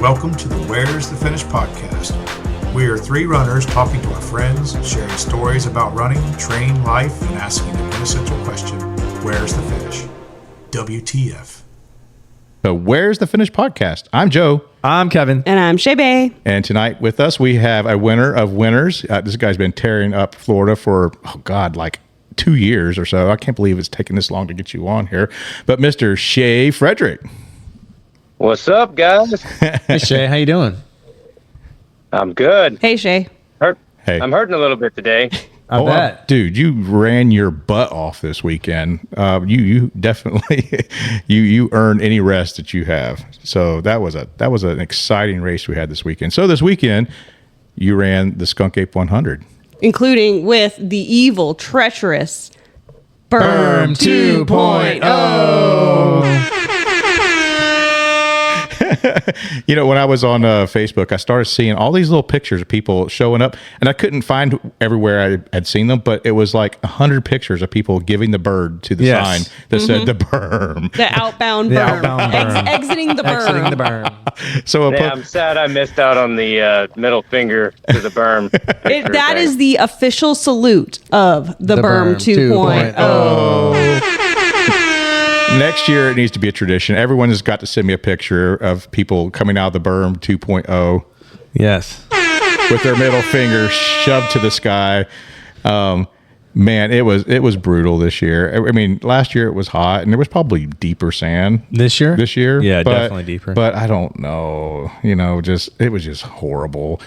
Welcome to the Where's the Finish podcast. We are three runners talking to our friends, sharing stories about running, training, life, and asking the quintessential question, where's the finish? WTF. The Where's the Finish podcast. I'm Joe. I'm Kevin. And I'm Shea. And tonight with us, we have a winner of winners. This guy's been tearing up Florida for, like 2 years or so. I can't believe it's taken this long to get you on here. But Mr. Shea Frederick. What's up, guys? Hey, Shae. How you doing? I'm good. Hey, Shea. Hey. I'm hurting a little bit today. I bet. Dude, you ran your butt off this weekend. You definitely you earned any rest that you have. So that was an exciting race we had this weekend. So this weekend, you ran the Skunk Ape 100, Including with the evil, treacherous Berm 2.0. When I was on Facebook, I started seeing all these little pictures of people showing up, and I couldn't find everywhere I had seen them, but it was like 100 pictures of people giving the bird to the sign that said the berm. The outbound The berm. outbound berm. Exiting the berm. Exiting the berm. So I'm sad I missed out on the middle finger to the berm. That is the official salute of the berm 2.0. Next year, it needs to be a tradition. Everyone has got to send me a picture of people coming out of the berm 2.0. Yes. With their middle finger shoved to the sky. Man, it was brutal this year. I mean, last year it was hot, and there was probably deeper sand. This year? Yeah, definitely deeper. But I don't know. It was just horrible.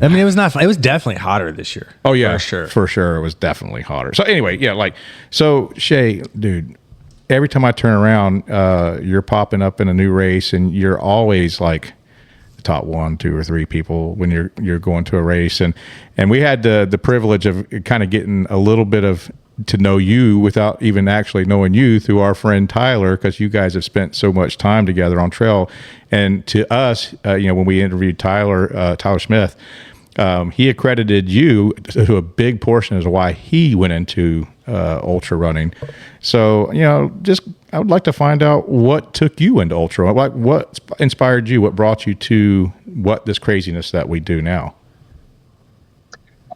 I mean, it was not fun. It was definitely hotter this year. Oh, yeah. For sure. It was definitely hotter. So anyway, so Shea, dude, every time I turn around, you're popping up in a new race, and you're always like the top 1, 2, or 3 people when you're going to a race. And we had the privilege of kind of getting a little bit to know you without even actually knowing you through our friend Tyler, because you guys have spent so much time together on trail. And to us, when we interviewed Tyler Smith, he accredited you to a big portion as to why he went into ultra running. So, I would like to find out what took you into ultra. What inspired you? What brought you to this craziness that we do now?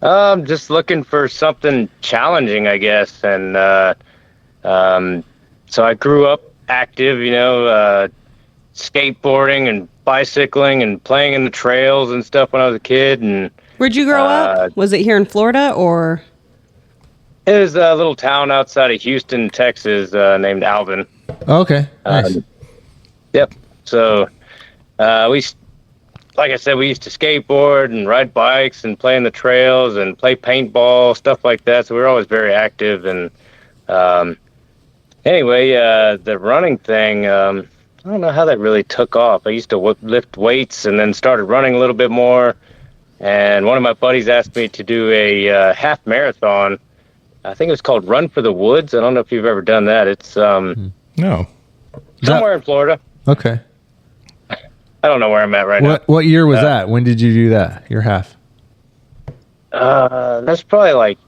Just looking for something challenging, I guess. And so I grew up active, skateboarding and bicycling and playing in the trails and stuff when I was a kid. And Where'd you grow up? Was it here in Florida or? it was a little town outside of Houston, Texas, named Alvin. Okay. Nice. Yep. So like I said, we used to skateboard and ride bikes and play in the trails and play paintball, stuff like that. So we were always very active. And anyway, the running thing, I don't know how that really took off. I used to lift weights and then started running a little bit more. And one of my buddies asked me to do a half marathon. I think it was called Run for the Woods. I don't know if you've ever done that. It's No. somewhere in Florida. Okay. I don't know where I'm at right now. What year was that? When did you do that? Your half? That's probably like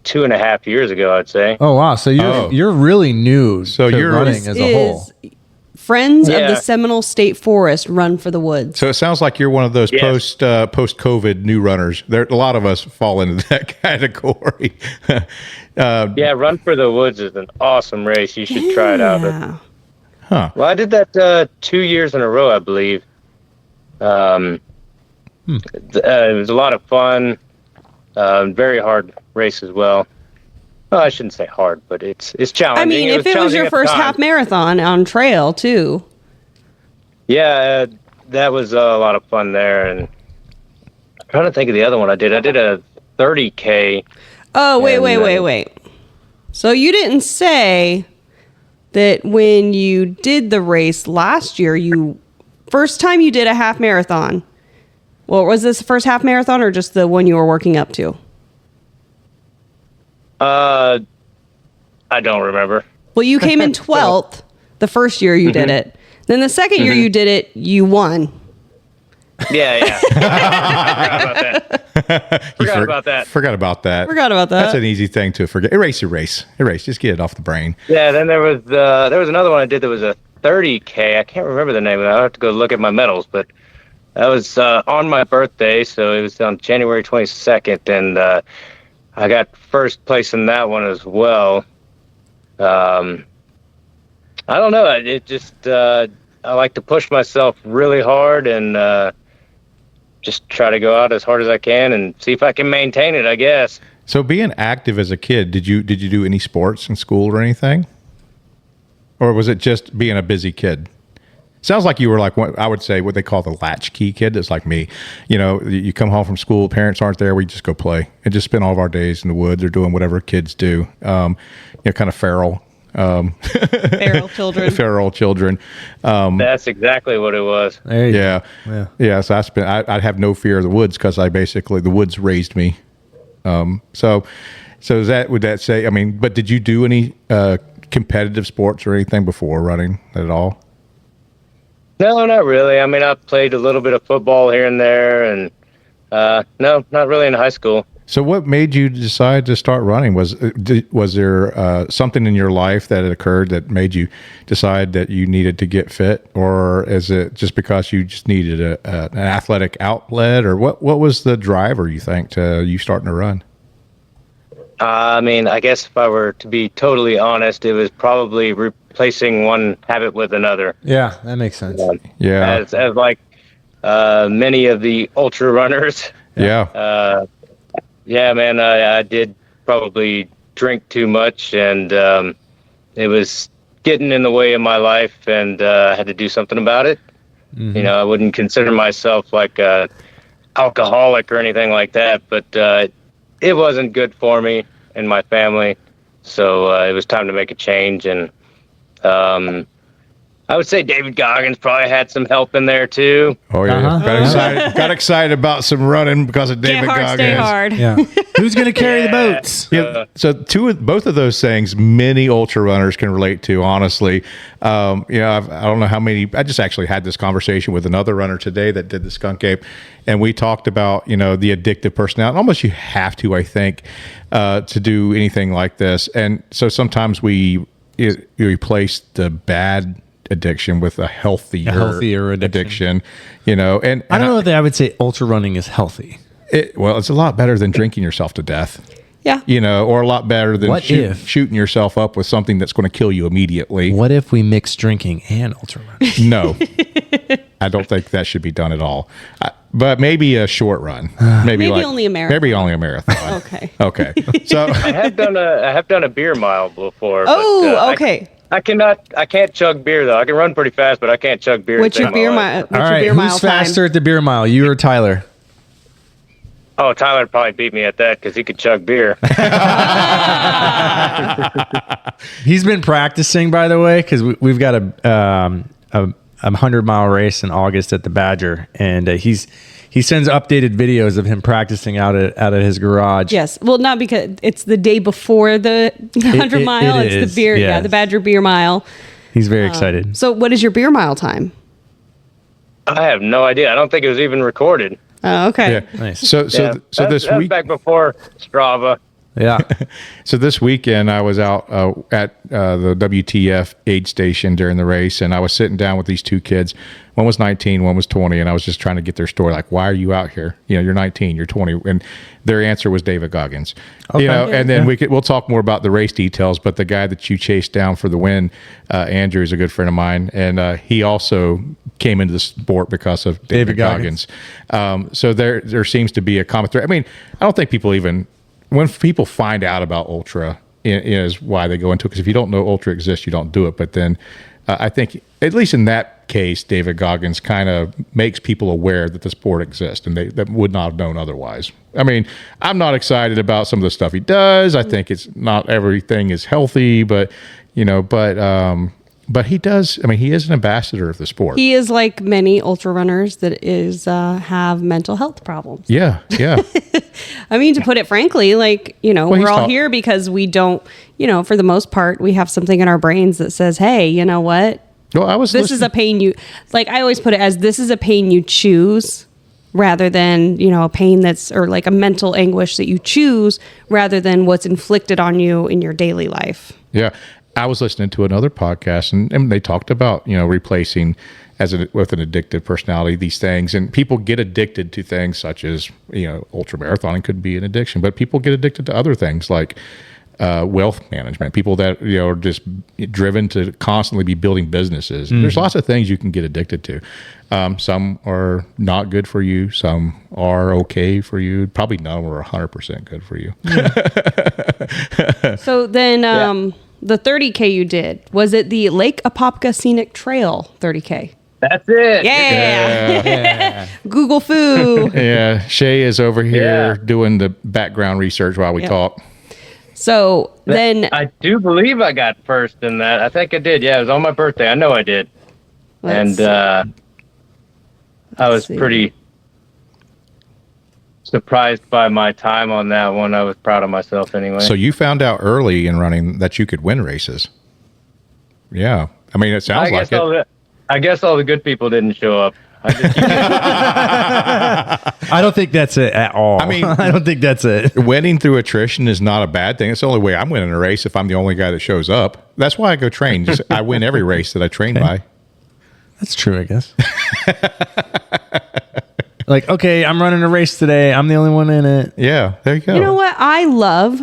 2.5 years ago, I'd say. Oh, wow. So you're really new to running as a whole. Friends of the Seminole State Forest Run for the Woods. So it sounds like you're one of those post-COVID new runners. A lot of us fall into that category. Run for the Woods is an awesome race. You should try it out. Huh. Well, I did that 2 years in a row, I believe. It was a lot of fun. Very hard race as well. Well, I shouldn't say hard, but it's challenging. I mean, if it was your first half marathon on trail too. Yeah, that was a lot of fun there. And I'm trying to think of the other one I did. I did a 30K. Oh, wait. So you didn't say that when you did the race last year, first time you did a half marathon. Well, was this the first half marathon or just the one you were working up to? I don't remember. Well, you came in 12th the first year you did it. Then the second year you did it, you won. Yeah. Forgot about that. Forgot about that. That's an easy thing to forget. Erase. Just get it off the brain. Yeah, then there was another one I did that was a 30K. I can't remember the name of it. I'll have to go look at my medals, but That was on my birthday, so it was on January 22nd, and I got first place in that one as well. I don't know. It just I like to push myself really hard and just try to go out as hard as I can and see if I can maintain it, I guess. So being active as a kid, did you do any sports in school or anything? Or was it just being a busy kid? Sounds like you were like what I would say what they call the latchkey kid. It's like me. You know, you come home from school, parents aren't there, we just go play and just spend all of our days in the woods or doing whatever kids do. You know, kind of feral. Feral children. Feral children. That's exactly what it was. Yeah. So I'd have no fear of the woods because the woods raised me. So is that, would that say, I mean, but did you do any competitive sports or anything before running at all? No, not really. I mean, I played a little bit of football here and there, and no, not really in high school. So what made you decide to start running? Was there something in your life that had occurred that made you decide that you needed to get fit? Or is it just because you just needed an athletic outlet? Or what was the driver, you think, to you starting to run? I mean, I guess if I were to be totally honest, it was probably replacing one habit with another. Yeah, that makes sense. Yeah. As like many of the ultra runners. Yeah. Yeah, man, I did probably drink too much, and it was getting in the way of my life, and I had to do something about it. Mm-hmm. You know, I wouldn't consider myself like a alcoholic or anything like that, but it wasn't good for me and my family, so it was time to make a change. And I would say David Goggins probably had some help in there too. Oh yeah, got excited about some running because of David Goggins. Stay hard. Yeah, who's going to carry the boats? Yeah. So both of those things, many ultra runners can relate to. Honestly, you know, I don't know how many. I just actually had this conversation with another runner today that did the Skunk Ape, and we talked about, you know, the addictive personality. Almost you have to, I think, to do anything like this. And so sometimes we replace the bad addiction with a healthier addiction, you know. And I don't know that I would say ultra running is healthy. Well, it's a lot better than drinking yourself to death. Yeah. You know, or a lot better than shooting yourself up with something that's going to kill you immediately. What if we mix drinking and ultra running? No. I don't think that should be done at all. But maybe a short run. Maybe only a marathon. Maybe only a marathon. Okay. So I have done a beer mile before. Oh, but, okay. I can't chug beer though. I can run pretty fast, but I can't chug beer. What's your beer mile? All right, who's faster at the beer mile, you or Tyler? Oh, Tyler would probably beat me at that because he could chug beer. He's been practicing, by the way, because we've got a 100-mile race in August at the Badger, and he sends updated videos of him practicing out at his garage. Yes. Well, not because it's the day before the 100 mile. It's the beer. Yes. Yeah, the Badger beer mile. He's very excited. So what is your beer mile time? I have no idea. I don't think it was even recorded. Oh, okay. yeah. Nice. So this week, back before Strava. Yeah. So this weekend I was out at the WTF aid station during the race, and I was sitting down with these two kids. One was 19, one was 20, and I was just trying to get their story. Like, why are you out here? You know, you're 19, you're 20, and their answer was David Goggins. Okay. You know, and then we'll talk more about the race details. But the guy that you chased down for the win, Andrew, is a good friend of mine, and he also came into the sport because of David Goggins. So there seems to be a common thread. I mean, I don't think people even, when people find out about ultra, is why they go into it. Because if you don't know ultra exists, you don't do it. But then I think, at least in that case, David Goggins kind of makes people aware that the sport exists, and they that would not have known otherwise. I mean, I'm not excited about some of the stuff he does. I think it's not everything is healthy, but he does. I mean, he is an ambassador of the sport. He is like many ultra runners that have mental health problems. Yeah. I mean, to put it frankly, like, you know, we're all here because we don't, you know, for the most part, we have something in our brains that says, hey, you know what? Well, this is a pain you, like, I always put it as, this is a pain you choose rather than, you know, a pain that's, or like a mental anguish that you choose rather than what's inflicted on you in your daily life. Yeah. I was listening to another podcast, and they talked about, you know, replacing with an addictive personality, these things, and people get addicted to things such as, ultra marathoning could be an addiction, but people get addicted to other things like wealth management, people that are just driven to constantly be building businesses. There's lots of things you can get addicted to. Some are not good for you, some are okay for you, probably none are 100% good for you. So then the 30K you did, was it the Lake Apopka Scenic Trail 30K? That's it. Yeah. Google Foo. Yeah, Shae is over here doing the background research while we talk. So then I do believe I got first in that. I think I did. Yeah, it was on my birthday. I know I did. I was pretty surprised by my time on that one. I was proud of myself anyway. So you found out early in running that you could win races. Yeah. I mean, it sounds like it. I guess all the good people didn't show up. I don't think that's it at all. I mean, I don't think that's it. Winning through attrition is not a bad thing. It's the only way I'm winning a race if I'm the only guy that shows up. That's why I go train. I win every race that I train by. That's true, I guess. Like, okay, I'm running a race today. I'm the only one in it. Yeah, there you go. You know what? I love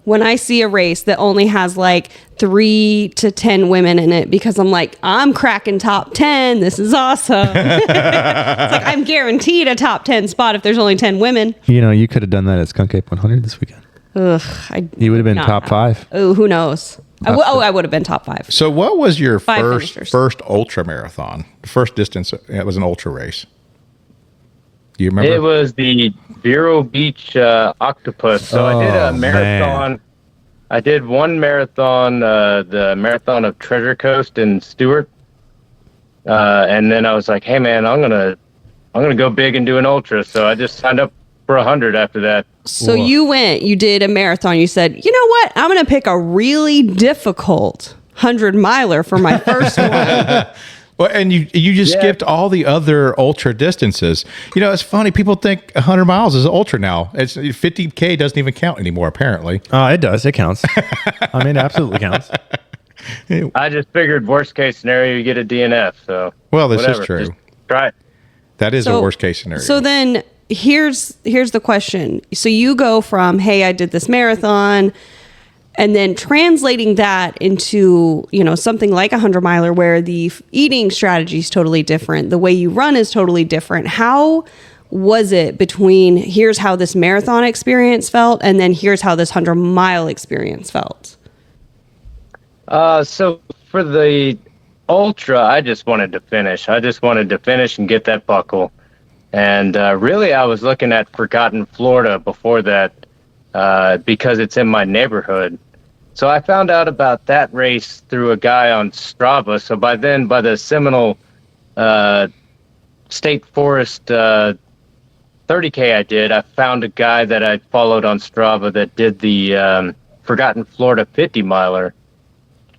when I see a race that only has like 3 to 10 women in it, because I'm like, I'm cracking top 10. This is awesome. It's like I'm guaranteed a top 10 spot if there's only 10 women. You could have done that at Skunk Ape 100 this weekend. You would have been top 5. Oh, who knows? I would have been top 5. So what was your first finishers. ultra marathon? The first distance, it was an ultra race. Do you remember? It was the Vero Beach Octopus. So I did a marathon. Man. I did one marathon, the Marathon of Treasure Coast in Stewart. And then I was like, hey man, I'm gonna go big and do an ultra. So I just signed up for 100 after that. So you did a marathon. You said, you know what? I'm going to pick a really difficult 100-miler for my first one. Well, and you just skipped all the other ultra distances. It's funny. People think 100 miles is ultra now. It's 50K doesn't even count anymore, apparently. It does. It counts. I mean, it absolutely counts. I just figured worst case scenario, you get a DNF. So this is true. Just try it. That is a worst case scenario. So then here's the question. So you go from, hey, I did this marathon, and then translating that into, something like a 100-miler where the eating strategy is totally different. The way you run is totally different. How was it between here's how this marathon experience felt and then here's how this 100-mile experience felt? So for the ultra, I just wanted to finish. I just wanted to finish and get that buckle. And really, I was looking at Forgotten Florida before that because it's in my neighborhood. So I found out about that race through a guy on Strava. So by the Seminole State Forest 30K I did, I found a guy that I followed on Strava that did the Forgotten Florida 50-miler.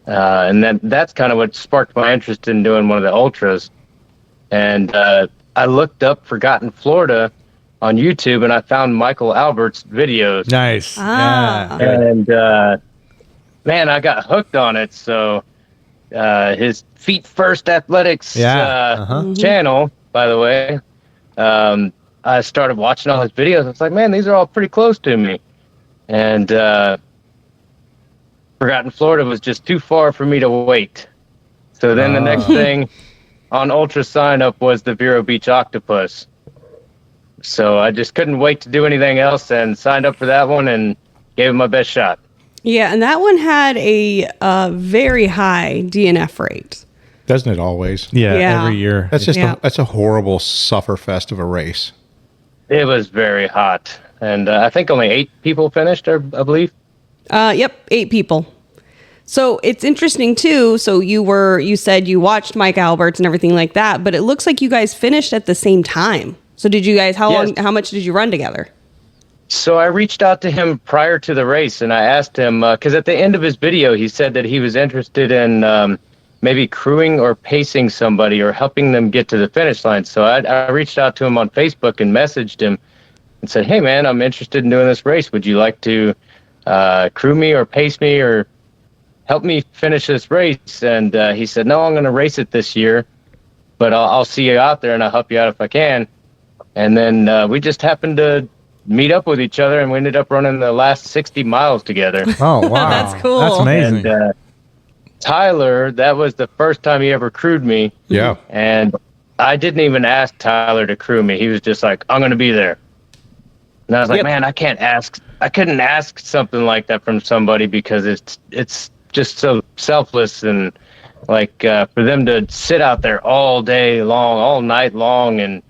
And then that's kind of what sparked my interest in doing one of the ultras. And I looked up Forgotten Florida on YouTube, and I found Michael Albert's videos. Nice. And man, I got hooked on it. So his Feet First Athletics channel, by the way, I started watching all his videos. I was like, man, these are all pretty close to me. And Forgotten Florida was just too far for me to wait. So then the next thing on Ultra sign up was the Vero Beach Octopus. So I just couldn't wait to do anything else and signed up for that one and gave it my best shot. Yeah, and that one had a very high DNF rate. Doesn't it always? Yeah. Every year. That's just that's a horrible sufferfest of a race. It was very hot. And I think only 8 people finished, I believe. Yep, 8 people. So it's interesting too. So you said you watched Mike Alberts and everything like that, but it looks like you guys finished at the same time. So did you guys, how much did you run together? So I reached out to him prior to the race and I asked him, because at the end of his video, he said that he was interested in maybe crewing or pacing somebody or helping them get to the finish line. So I reached out to him on Facebook and messaged him and said, hey man, I'm interested in doing this race. Would you like to crew me or pace me or help me finish this race. And he said, no, I'm going to race it this year, but I'll see you out there and I'll help you out if I can. And then we just happened to meet up with each other, and we ended up running the last 60 miles together. Oh, wow. That's cool. That's amazing. And Tyler, that was the first time he ever crewed me. Yeah. And I didn't even ask Tyler to crew me. He was just like, I'm going to be there. And I was like, man, I couldn't ask something like that from somebody, because it's just so selfless. And like for them to sit out there all day long, all night long, and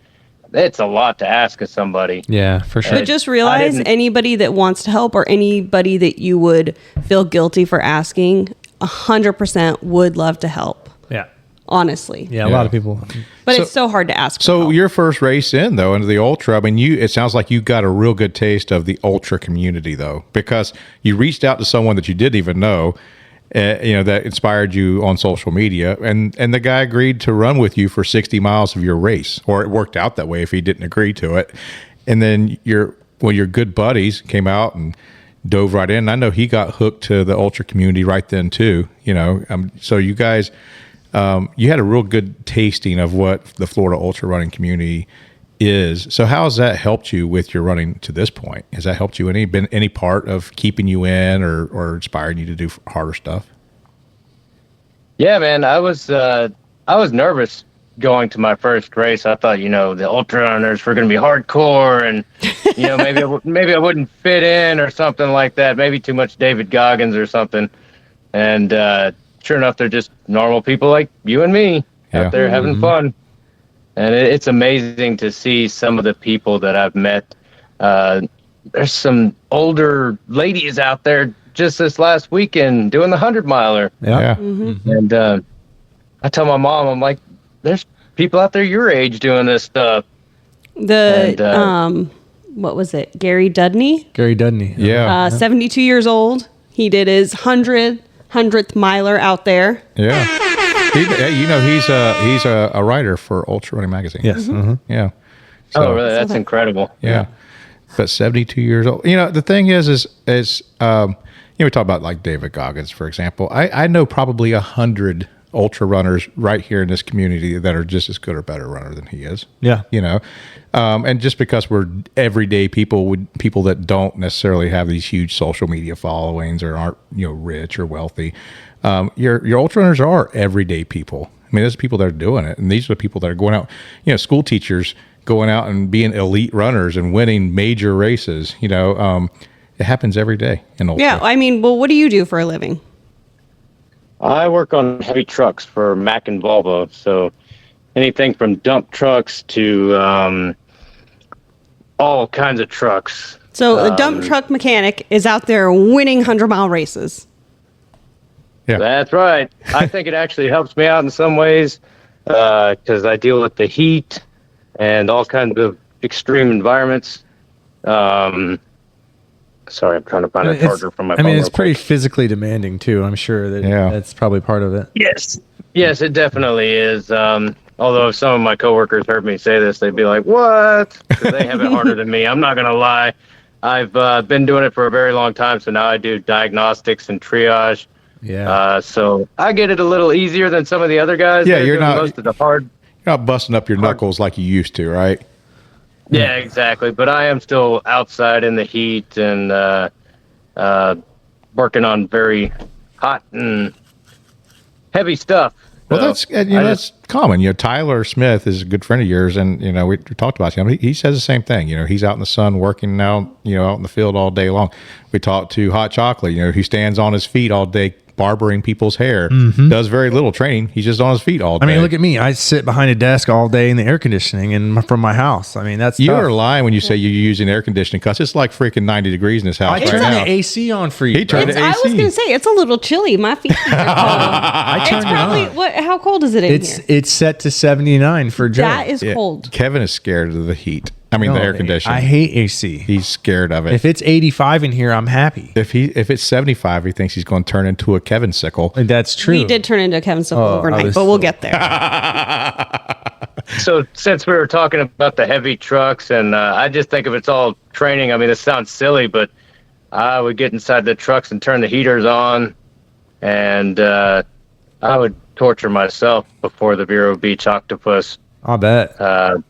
it's a lot to ask of somebody. Yeah, for sure. But just realize anybody that wants to help, or anybody that you would feel guilty for asking, 100% would love to help. Yeah. Honestly. Yeah, a lot of people. But it's so hard to ask. So for help. your first race in, though, into the ultra, I mean, it sounds like you got a real good taste of the ultra community, though, because you reached out to someone that you didn't even know, that inspired you on social media, and the guy agreed to run with you for 60 miles of your race, or it worked out that way if he didn't agree to it. And then your good buddies came out and dove right in. I know he got hooked to the ultra community right then too, so you guys, you had a real good tasting of what the Florida ultra running community is. So how has that helped you with your running to this point? Has that helped you been any part of keeping you in or inspiring you to do harder stuff? Yeah, man, I was nervous going to my first race. I thought, the ultra runners were going to be hardcore, and maybe I wouldn't fit in or something like that. Maybe too much David Goggins or something. And sure enough, they're just normal people like you and me out there having fun. And it's amazing to see some of the people that I've met. There's some older ladies out there just this last weekend doing the 100-miler. Yeah. Mm-hmm. And I tell my mom, I'm like, there's people out there your age doing this stuff. What was it? Gary Dudney? Gary Dudney. Yeah. 72 years old. He did his 100th miler out there. Yeah. He's a writer for Ultra Running Magazine. Yes. Mm-hmm. Yeah. Oh, really? That's incredible. Yeah. But 72 years old. The thing is we talk about like David Goggins, for example. I know probably 100 ultra runners right here in this community that are just as good or better runner than he is. Yeah. And just because we're everyday people that don't necessarily have these huge social media followings or aren't, rich or wealthy, your ultra runners are everyday people. I mean, there's people that are doing it, and these are the people that are going out, school teachers going out and being elite runners and winning major races. It happens every day in ultra. Yeah. I mean, well, what do you do for a living? I work on heavy trucks for Mack and Volvo. So anything from dump trucks to all kinds of trucks. So a dump truck mechanic is out there winning 100-mile races. Yeah. That's right. I think it actually helps me out in some ways because I deal with the heat and all kinds of extreme environments. Sorry, I'm trying to find a charger from my phone. It's pretty physically demanding too. I'm sure that's probably part of it. Yes, it definitely is. Although if some of my coworkers heard me say this, they'd be like, "What?" 'Cause they have it harder than me. I'm not gonna lie. I've been doing it for a very long time, so now I do diagnostics and triage. Yeah. So I get it a little easier than some of the other guys. Yeah, They're you're doing not most of the hard. You're not busting up your knuckles like you used to, right? Yeah, exactly. But I am still outside in the heat and working on very hot and heavy stuff. Well, So that's common. Tyler Smith is a good friend of yours, and we talked about him. He says the same thing. He's out in the sun working out, out in the field all day long. We talked to Hot Chocolate. He stands on his feet all day, barbering people's hair. Does very little training. He's just on his feet all day. I mean, look at me. I sit behind a desk all day in the air conditioning and from my house. I mean, that's you tough. are lying when you say you're using air conditioning because it's like freaking 90 degrees in this house I right turned now. the AC on for you. He turned the I AC. was going to say, it's a little chilly. My feet are cold. I turned It's probably, it on. how cold is it in here? It's set to 79 for Joe. That is Yeah. cold. Kevin is scared of the heat. I mean, the air conditioning. I hate AC. He's scared of it. If it's 85 in here, I'm happy. If it's 75, he thinks he's going to turn into a Kevin sickle. That's true. We did turn into a Kevin Sickle overnight, this- but we'll get there. So since we were talking about the heavy trucks, and I just think if it's all training, I mean, this sounds silly, but I would get inside the trucks and turn the heaters on and I would torture myself before the Vero Beach Octopus. I'll bet. Well,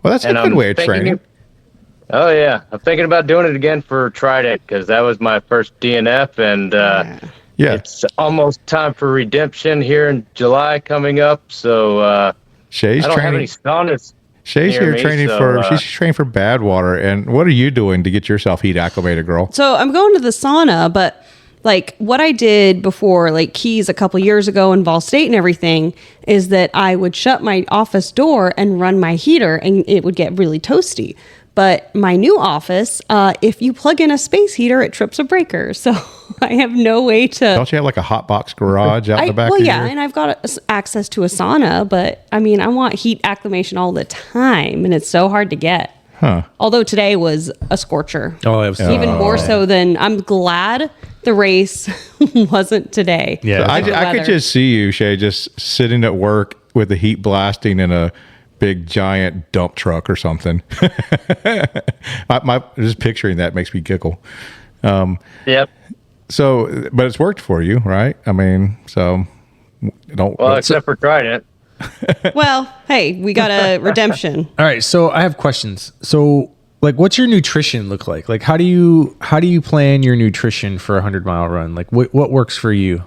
that's a good way of training. Oh yeah, I'm thinking about doing it again for Trident because that was my first DNF, and it's almost time for redemption here in July coming up. So Shea's I don't training. have any saunas. Shea's here training she's training for Badwater. And what are you doing to get yourself heat acclimated, girl? So I'm going to the sauna, but like what I did before, like Keys a couple years ago in Ball State and everything, is that I would shut my office door and run my heater, and it would get really toasty. But my new office, if you plug in a space heater, it trips a breaker. So I have no way to. Don't you have like a hot box garage out in the back? Well, yeah, and I've got access to a sauna, but I mean, I want heat acclimation all the time, and it's so hard to get. Huh. Although today was a scorcher. Oh, it was even more so than I'm glad the race wasn't today. Yeah, So I could just see you, Shae, just sitting at work with the heat blasting in a big giant dump truck or something. Just picturing that makes me giggle. Yep. So, but it's worked for you, right? I mean, so don't. Well, except for Trident. Well, hey, we got a redemption. All right, so I have questions. So, like, what's your nutrition look like? Like, how do you plan your nutrition for a 100-mile run? Like, what works for you?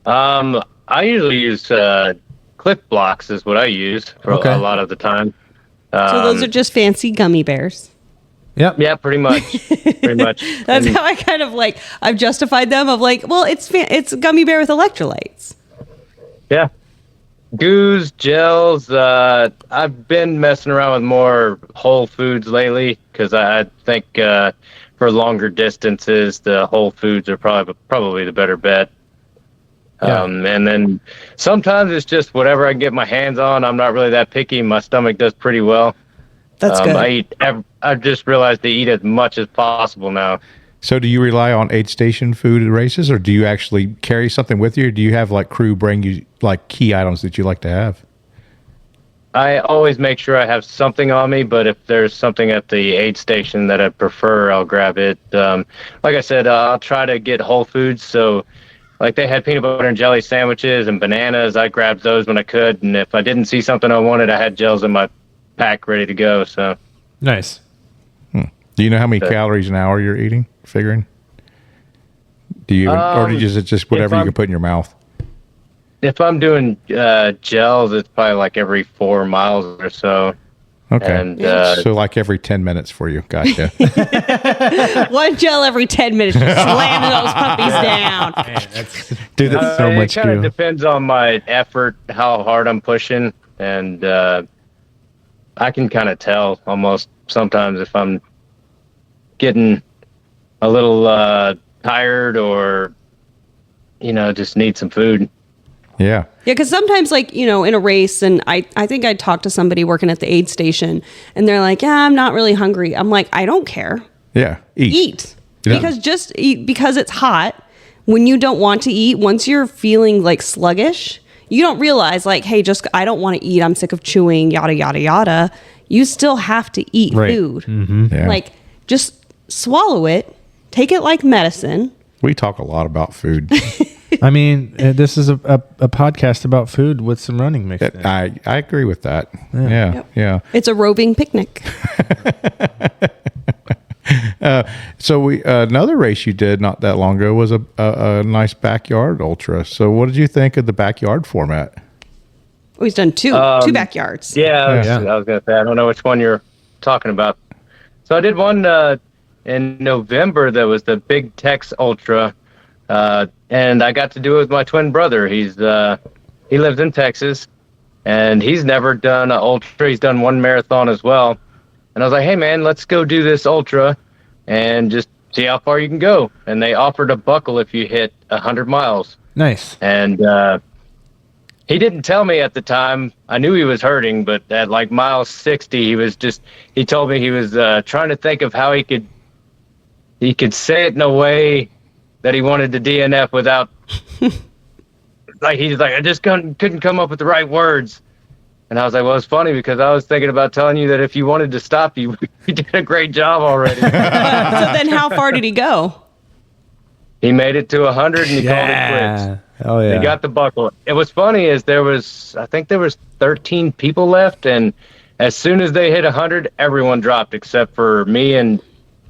I usually use Cliff Blocks is what I use for a lot of the time. So those are just fancy gummy bears. Yep. Yeah, pretty much. Pretty much. That's how I kind of like I've justified them of like, well, it's a gummy bear with electrolytes. Yeah. Goos, gels. I've been messing around with more whole foods lately because I think for longer distances, the whole foods are probably the better bet. Yeah. And then sometimes it's just whatever I can get my hands on. I'm not really that picky. My stomach does pretty well. That's good. I've just realized to eat as much as possible now. So do you rely on aid station food at races, or do you actually carry something with you, or do you have like crew bring you like key items that you like to have? I always make sure I have something on me, but if there's something at the aid station that I prefer, I'll grab it. Like I said, I'll try to get whole foods. So like they had peanut butter and jelly sandwiches and bananas. I grabbed those when I could. And if I didn't see something I wanted, I had gels in my pack ready to go. So Nice. Do you know how many calories an hour you're eating? Figuring? Do you, or is it just whatever you can put in your mouth? if I'm doing gels, it's probably like every 4 miles or so. Okay. And, so like every 10 minutes for you. Gotcha. One gel every 10 minutes, just slamming those puppies down. Dude, that's so much It kind of goo. depends on my effort, how hard I'm pushing, and I can kind of tell almost sometimes if I'm getting a little tired or, just need some food. Yeah. Yeah, because sometimes, like, in a race, and I think I talked to somebody working at the aid station, and they're like, yeah, I'm not really hungry. I'm like, I don't care. Yeah. Eat. Yeah. Because just eat, because it's hot. When you don't want to eat, once you're feeling like sluggish, you don't realize like, hey, I don't want to eat. I'm sick of chewing, yada, yada, yada. You still have to eat food. Mm-hmm. Yeah. Like, just swallow it, take it like medicine. We talk a lot about food. I mean, this is a podcast about food with some running mixed in. I agree with that. Yeah. Yeah. It's a roving picnic. So another race you did not that long ago was a nice backyard ultra. So what did you think of the backyard format? We've done two backyards. Yeah, I was going to say, I don't know which one you're talking about. So I did one in November that was the Big Tex Ultra. And I got to do it with my twin brother. He lives in Texas, and he's never done an ultra. He's done one marathon as well. And I was like, hey, man, let's go do this ultra and just see how far you can go. And they offered a buckle if you hit 100 miles. Nice. And he didn't tell me at the time. I knew he was hurting, but at like mile 60, he told me he was trying to think of how he could say it in a way that he wanted to DNF without, he's like, I just couldn't come up with the right words. And I was like, well, it's funny because I was thinking about telling you that if you wanted to stop you, you did a great job already. So then how far did he go? He made it to 100 and he called it quits. Oh yeah. He got the buckle. It was funny is I think there was 13 people left, and as soon as they hit 100, everyone dropped except for me and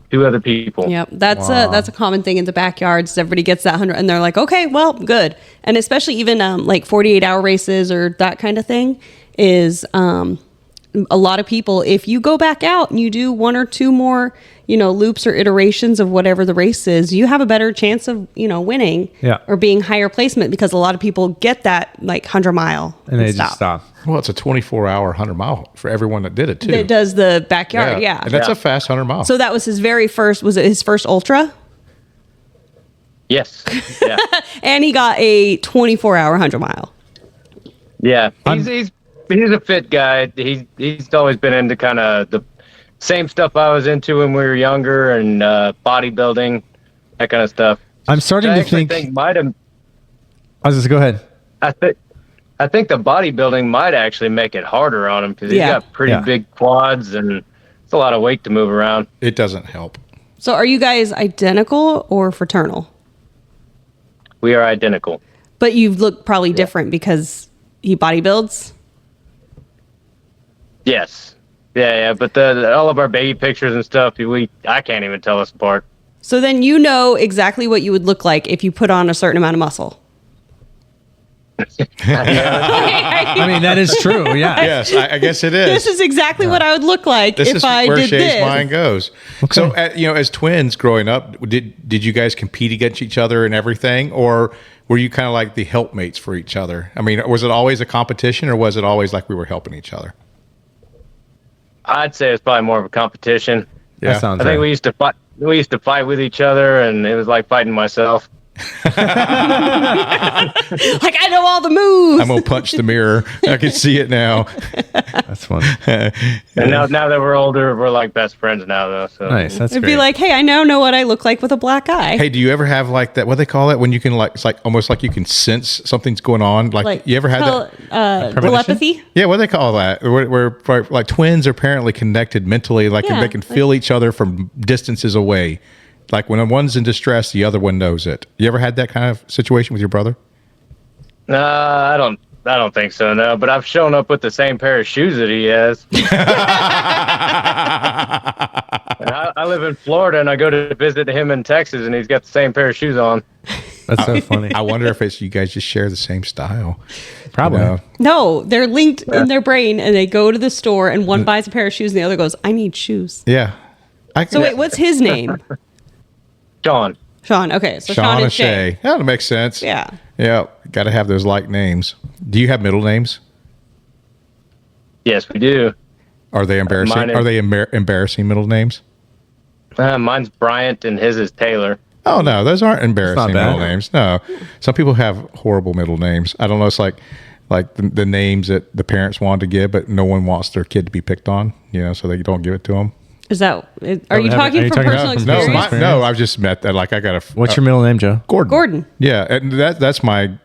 2 other people. Yep, that's a common thing in the backyards. Everybody gets that 100, and they're like, okay, well, good. And especially even like 48-hour races or that kind of thing is a lot of people. If you go back out and you do 1 or 2 more, loops or iterations of whatever the race is, you have a better chance of winning or being higher placement, because a lot of people get that like 100-mile and they just stop. Well, it's a 24-hour 100-mile for everyone that did it too. That does the backyard, yeah. And that's a fast 100 mile. So that was his very first. Was it his first ultra? Yes. Yeah. And he got a 24-hour 100-mile. Yeah. He's a fit guy. He's always been into kind of the same stuff I was into when we were younger, and bodybuilding, that kind of stuff. I'm starting to think might have. I was just go ahead. I think the bodybuilding might actually make it harder on him, because he's got pretty big quads and it's a lot of weight to move around. It doesn't help. So are you guys identical or fraternal? We are identical. But you look probably different because he bodybuilds? Yes. Yeah. But all of our baby pictures and stuff, I can't even tell us apart. So then you know exactly what you would look like if you put on a certain amount of muscle. I mean, that is true. Yeah. Yes, I guess it is. This is exactly what I would look like if I did this. This is where Shae's mind goes. Okay. So, as twins growing up, did you guys compete against each other and everything, or were you kind of like the helpmates for each other? I mean, was it always a competition, or was it always like we were helping each other? I'd say it's probably more of a competition. Yeah, that sounds I think we used to fight. We used to fight with each other, and it was like fighting myself. Like, I know all the moves. I'm gonna punch the mirror. I can see it now. That's funny. And now that we're older, we're like best friends now, though. So nice. That's It'd great. be like, hey, I now know what I look like with a black eye. Hey, do you ever have like that? What do they call it when you can it's like almost like you can sense something's going on? Like you ever had that? Telepathy? Yeah, what do they call that? Where like twins are apparently connected mentally, like they can feel each other from distances away. Like when one's in distress, the other one knows it. You ever had that kind of situation with your brother? I don't think so, no. But I've shown up with the same pair of shoes that he has. And I live in Florida, and I go to visit him in Texas, and he's got the same pair of shoes on. That's so funny. I wonder if it's you guys just share the same style. Probably. No, they're linked in their brain, and they go to the store, and one buys a pair of shoes, and the other goes, I need shoes. Yeah. So wait, what's his name? Sean. Okay, so Sean and Shae. That makes sense. Yeah. Yeah, got to have those like names. Do you have middle names? Yes, we do. Are they embarrassing? Are they embarrassing middle names? Mine's Bryant, and his is Taylor. Oh no, those aren't embarrassing middle bad. names. No, some people have horrible middle names. I don't know. It's like the names that the parents wanted to give, but no one wants their kid to be picked on. So they don't give it to them. Is that? Are you talking from personal experience? No, I've just met that. Like I got a. What's your middle name, Joe? Gordon. Yeah, and that's my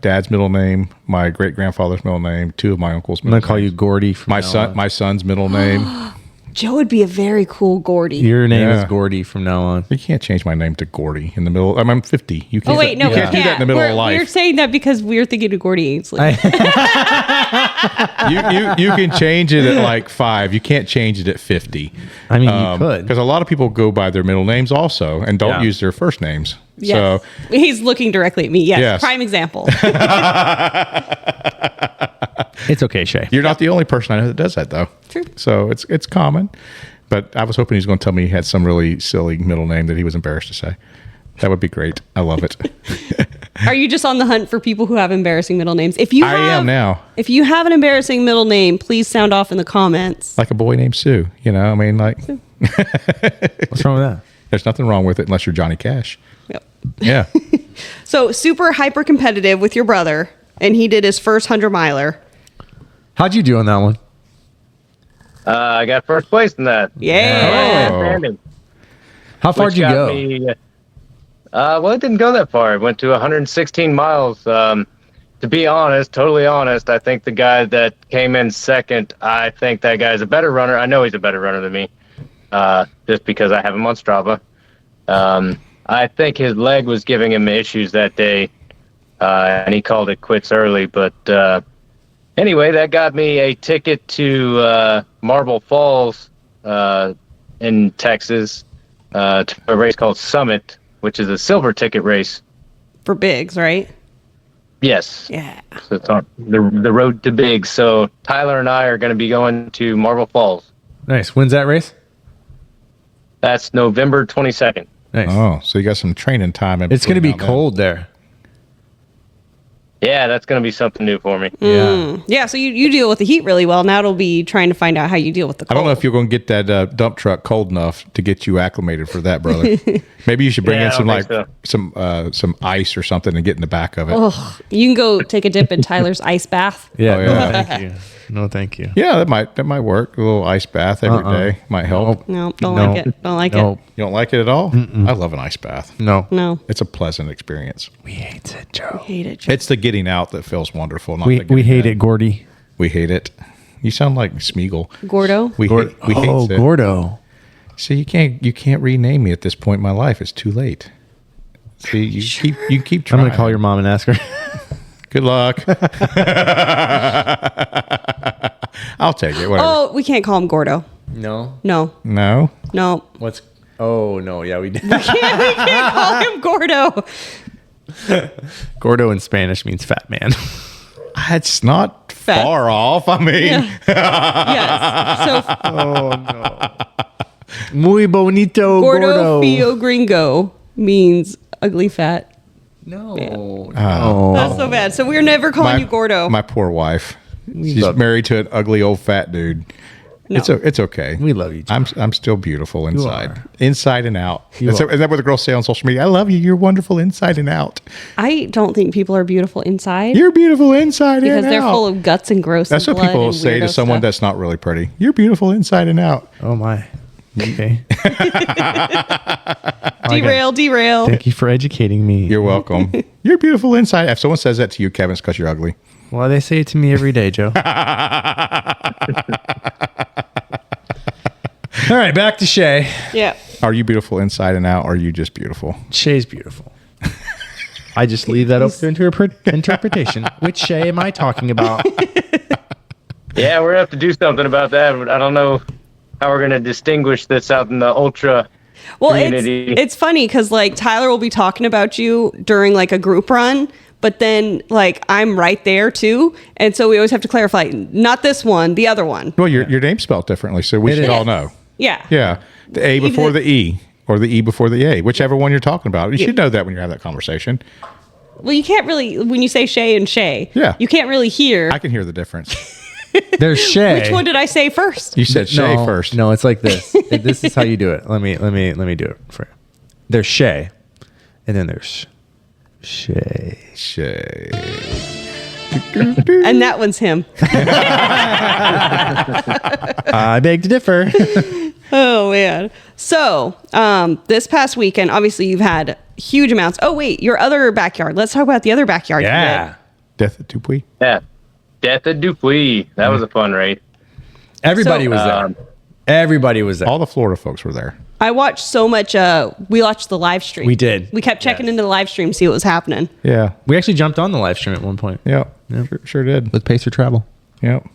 dad's middle name, my great grandfather's middle name, 2 of my uncles' middle names. I'm gonna call you Gordy. From my son's middle name. Joe would be a very cool Gordy. Your name is Gordy from now on. You can't change my name to Gordy in the middle. I'm 50. You can't. Oh wait, no, you can't do that in the middle of life. We're saying that because we're thinking of Gordy Ainsley. You can change it at like 5. You can't change it at 50. I mean, you could, because a lot of people go by their middle names also and don't use their first names. Yes. So he's looking directly at me. Yes. Prime example. it's okay, Shae. You're not the only person I know that does that, though. True. So it's common. But I was hoping he was going to tell me he had some really silly middle name that he was embarrassed to say. That would be great. I love it. Are you just on the hunt for people who have embarrassing middle names? I am now. If you have an embarrassing middle name, please sound off in the comments. Like a boy named Sue. I mean, like. What's wrong with that? There's nothing wrong with it unless you're Johnny Cash. Yep. Yeah. So super hyper competitive with your brother, and he did his first 100-miler. How'd you do on that one? I got first place in that. Yeah. Oh. How far did you go? Well, it didn't go that far. It went to 116 miles. To be honest, totally honest, I think the guy that came in second, I think that guy's a better runner. I know he's a better runner than me, just because I have him on Strava. I think his leg was giving him issues that day, and he called it quits early. But anyway, that got me a ticket to Marble Falls in Texas to a race called Summit, which is a silver ticket race. For bigs, right? Yes. Yeah. So it's on the road to big. So Tyler and I are going to be going to Marble Falls. Nice. When's that race? That's November 22nd. Nice. Oh, so you got some training time. It's going to be cold there. Yeah, that's going to be something new for me. Yeah. Yeah, so you deal with the heat really well. Now it'll be trying to find out how you deal with the I cold. don't know if you're going to get that dump truck cold enough to get you acclimated for that, brother. Maybe you should bring Yeah, in I some don't like think some ice or something and get in the back of it. Ugh, you can go take a dip in Tyler's ice bath. Yeah. Oh, yeah. No, thank you. No, thank you. Yeah, that might work. A little ice bath every day might help. No, don't No. like it. Don't like Nope. You don't like it at all? I love an ice bath. No. it. No. It's a pleasant experience. We hate it, Joe. Hate it. It's the getting out that feels wonderful. Not We the getting hate in. it, Gordy. We hate it. You sound like Smeagol. Gordo? We hate it. Gordo. See, you can't rename me at this point in my life. It's too late. See, you keep I'm trying. going to call your mom and ask her. Good luck. I'll take it. Whatever. Oh, we can't call him Gordo. No. No. No. No. What's... Oh, no. Yeah, we did. We can't call him Gordo. Gordo in Spanish means fat man. It's not Fat. far off. I mean, Yes. So Oh, no. Muy bonito, Gordo Fio Gringo means ugly fat. No. That's so bad. So we're never calling you Gordo. My poor wife. She's love married to an ugly old fat dude. No. It's okay. We love each other. I'm still beautiful inside, are. inside and out. You Is that what the girls say on social media? I love you. You're wonderful inside and out. I don't think people are beautiful inside You're beautiful inside because and they're out. full of guts and gross. That's and what blood people and say to weirdo someone stuff. that's not really pretty. You're beautiful inside and out. Oh, my. Okay. Derail. Thank you for educating me. You're welcome. You're beautiful inside. If someone says that to you, Kevin, it's because you're ugly. Well, they say it to me every day, Joe. All right, back to Shae. Yeah. Are you beautiful inside and out, or are you just beautiful? Shae's beautiful. I just leave that open to interpretation. Which Shae am I talking about? Yeah, we're going to have to do something about that. But I don't know how we're going to distinguish this out in the ultra Well, community. it's funny because like Tyler will be talking about you during like a group run, but then like I'm right there too, and so we always have to clarify. Not this one, the other one. Well, your name's spelled differently, so we It should is. all know. Yeah. Yeah, the A before the E, or the E before the A, whichever one you're talking about. You should know that when you have that conversation. Well, you can't really when you say Shae and Shae. Yeah. You can't really hear. I can hear the difference. There's Shae. Which one did I say first? You said Shae no, first. No, it's like this. This is how you do it. Let me do it for you. There's Shae, and then there's Shae. Shae. And that one's him. I beg to differ. Oh man. So this past weekend, obviously you've had huge amounts. Oh wait, your other backyard. Let's talk about the other backyard. you Yeah. Death of Dupuy. Yeah. Death of Dupuy. That was a fun race. Everybody So- was there. Everybody was there. All the Florida folks were there. I watched so much. We watched the live stream. We did. We kept checking Yes. into the live stream, see what was happening. Yeah. We actually jumped on the live stream at one point Yep. Sure did. with Pacer Travel. Yep.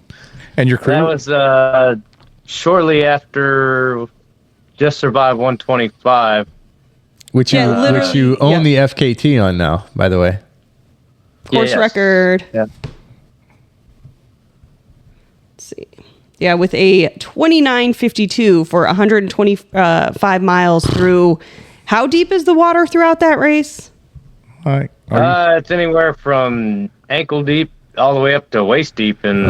And your crew. That was shortly after Just Survive 125. Which Yeah, you literally, own yeah. the FKT on now, by the way. Course Yes. record. Yeah. Let's see. Yeah, with a 29:52 for 125 miles through. How deep is the water throughout that race? Like, It's anywhere from ankle deep all the way up to waist deep. And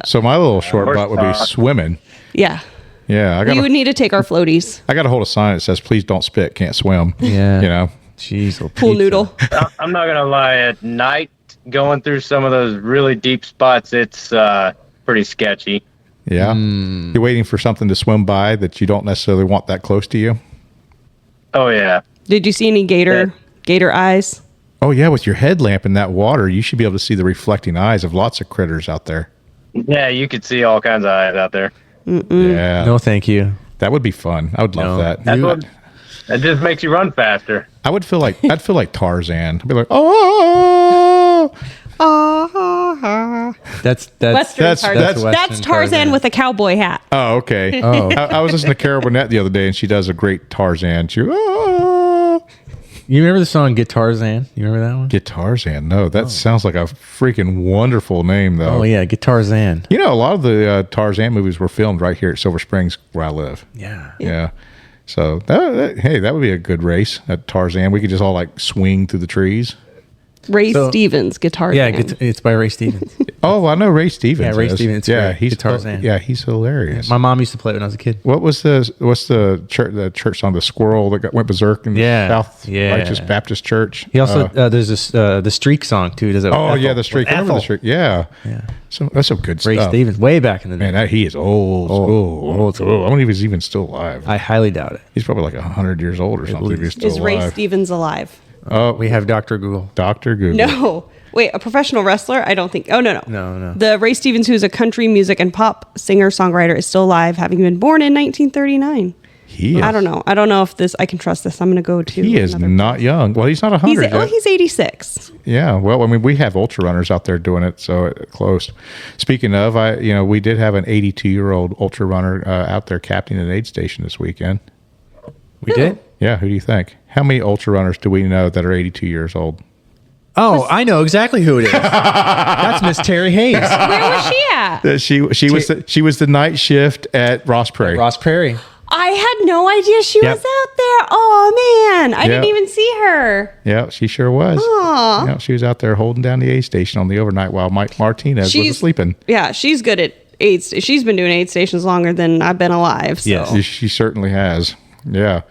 so my little short butt would be horsepower. swimming. Yeah. Yeah. We would need to take our floaties. I got to hold a sign that says, please don't spit, can't swim. Yeah. You know? Jeez, Pool noodle. I'm not going to lie. At night, going through some of those really deep spots, it's pretty sketchy. Yeah. You're waiting for something to swim by that you don't necessarily want that close to you. Oh, yeah. Did you see any gator eyes? Oh, yeah. With your headlamp in that water, you should be able to see the reflecting eyes of lots of critters out there. Yeah, you could see all kinds of eyes out there. Yeah. No, thank you. That would be fun. I would love No. that. That's what, It just makes you run faster. I'd feel like Tarzan. I'd be like, oh. That's Western that's- Tarzan. that's That's Tarzan with a cowboy hat. Oh, okay. Oh. I was listening to Carol Burnett the other day, and she does a great Tarzan. She, You remember the song Guitarzan? You remember that one? Guitarzan. No, that sounds like a freaking wonderful name, though. Oh yeah, Guitarzan. You know, a lot of the Tarzan movies were filmed right here at Silver Springs, where I live. Yeah. Yeah. So, hey, that would be a good race at Tarzan. We could just all like swing through the trees. Ray Stevens, guitar. Yeah, it's by Ray Stevens. Oh, I know Ray Stevens. Yeah, Ray is. Stevens, it's Yeah, great. he's Tarzan. Yeah, he's hilarious. My mom used to play it when I was a kid. What's the church song? The squirrel that went berserk in South Righteous Baptist Church. He also there's this the Streak song too. Does it? Oh yeah, the streak. I remember the streak. Yeah. So that's some good Ray stuff. Stevens, way back in the day. Man, he is old school. Old school. I don't even if he's even still alive. I highly doubt it. He's probably like 100 years old or something. If he's still Is Ray alive. Stevens alive? Oh, We have Dr. Google. Dr. Google. No. Wait, a professional wrestler? I don't think. Oh, no. No. The Ray Stevens, who's a country music and pop singer-songwriter, is still alive, having been born in 1939. He is. I don't know. I don't know if I can trust this. I'm going to go to He is another- not young. Well, he's not 100 yet. He's 86. Yeah, well, I mean, we have ultra runners out there doing it, so close. Speaking of, we did have an 82-year-old ultra runner out there captaining an aid station this weekend. We did? Yeah, who do you think? How many ultra runners do we know that are 82 years old? Oh, I know exactly who it is. That's Miss Terry Hayes. Where was she at? She was the night shift at Ross Prairie. Ross Prairie. I had no idea she Yep. was out there. Oh, man. I didn't Yep. even see her. Yeah, she sure was. Aw. Yeah, she was out there holding down the aid station on the overnight while Mike Martinez was sleeping. Yeah, she's good at aid. She's been doing aid stations longer than I've been alive. So. Yes. She certainly has. Yeah.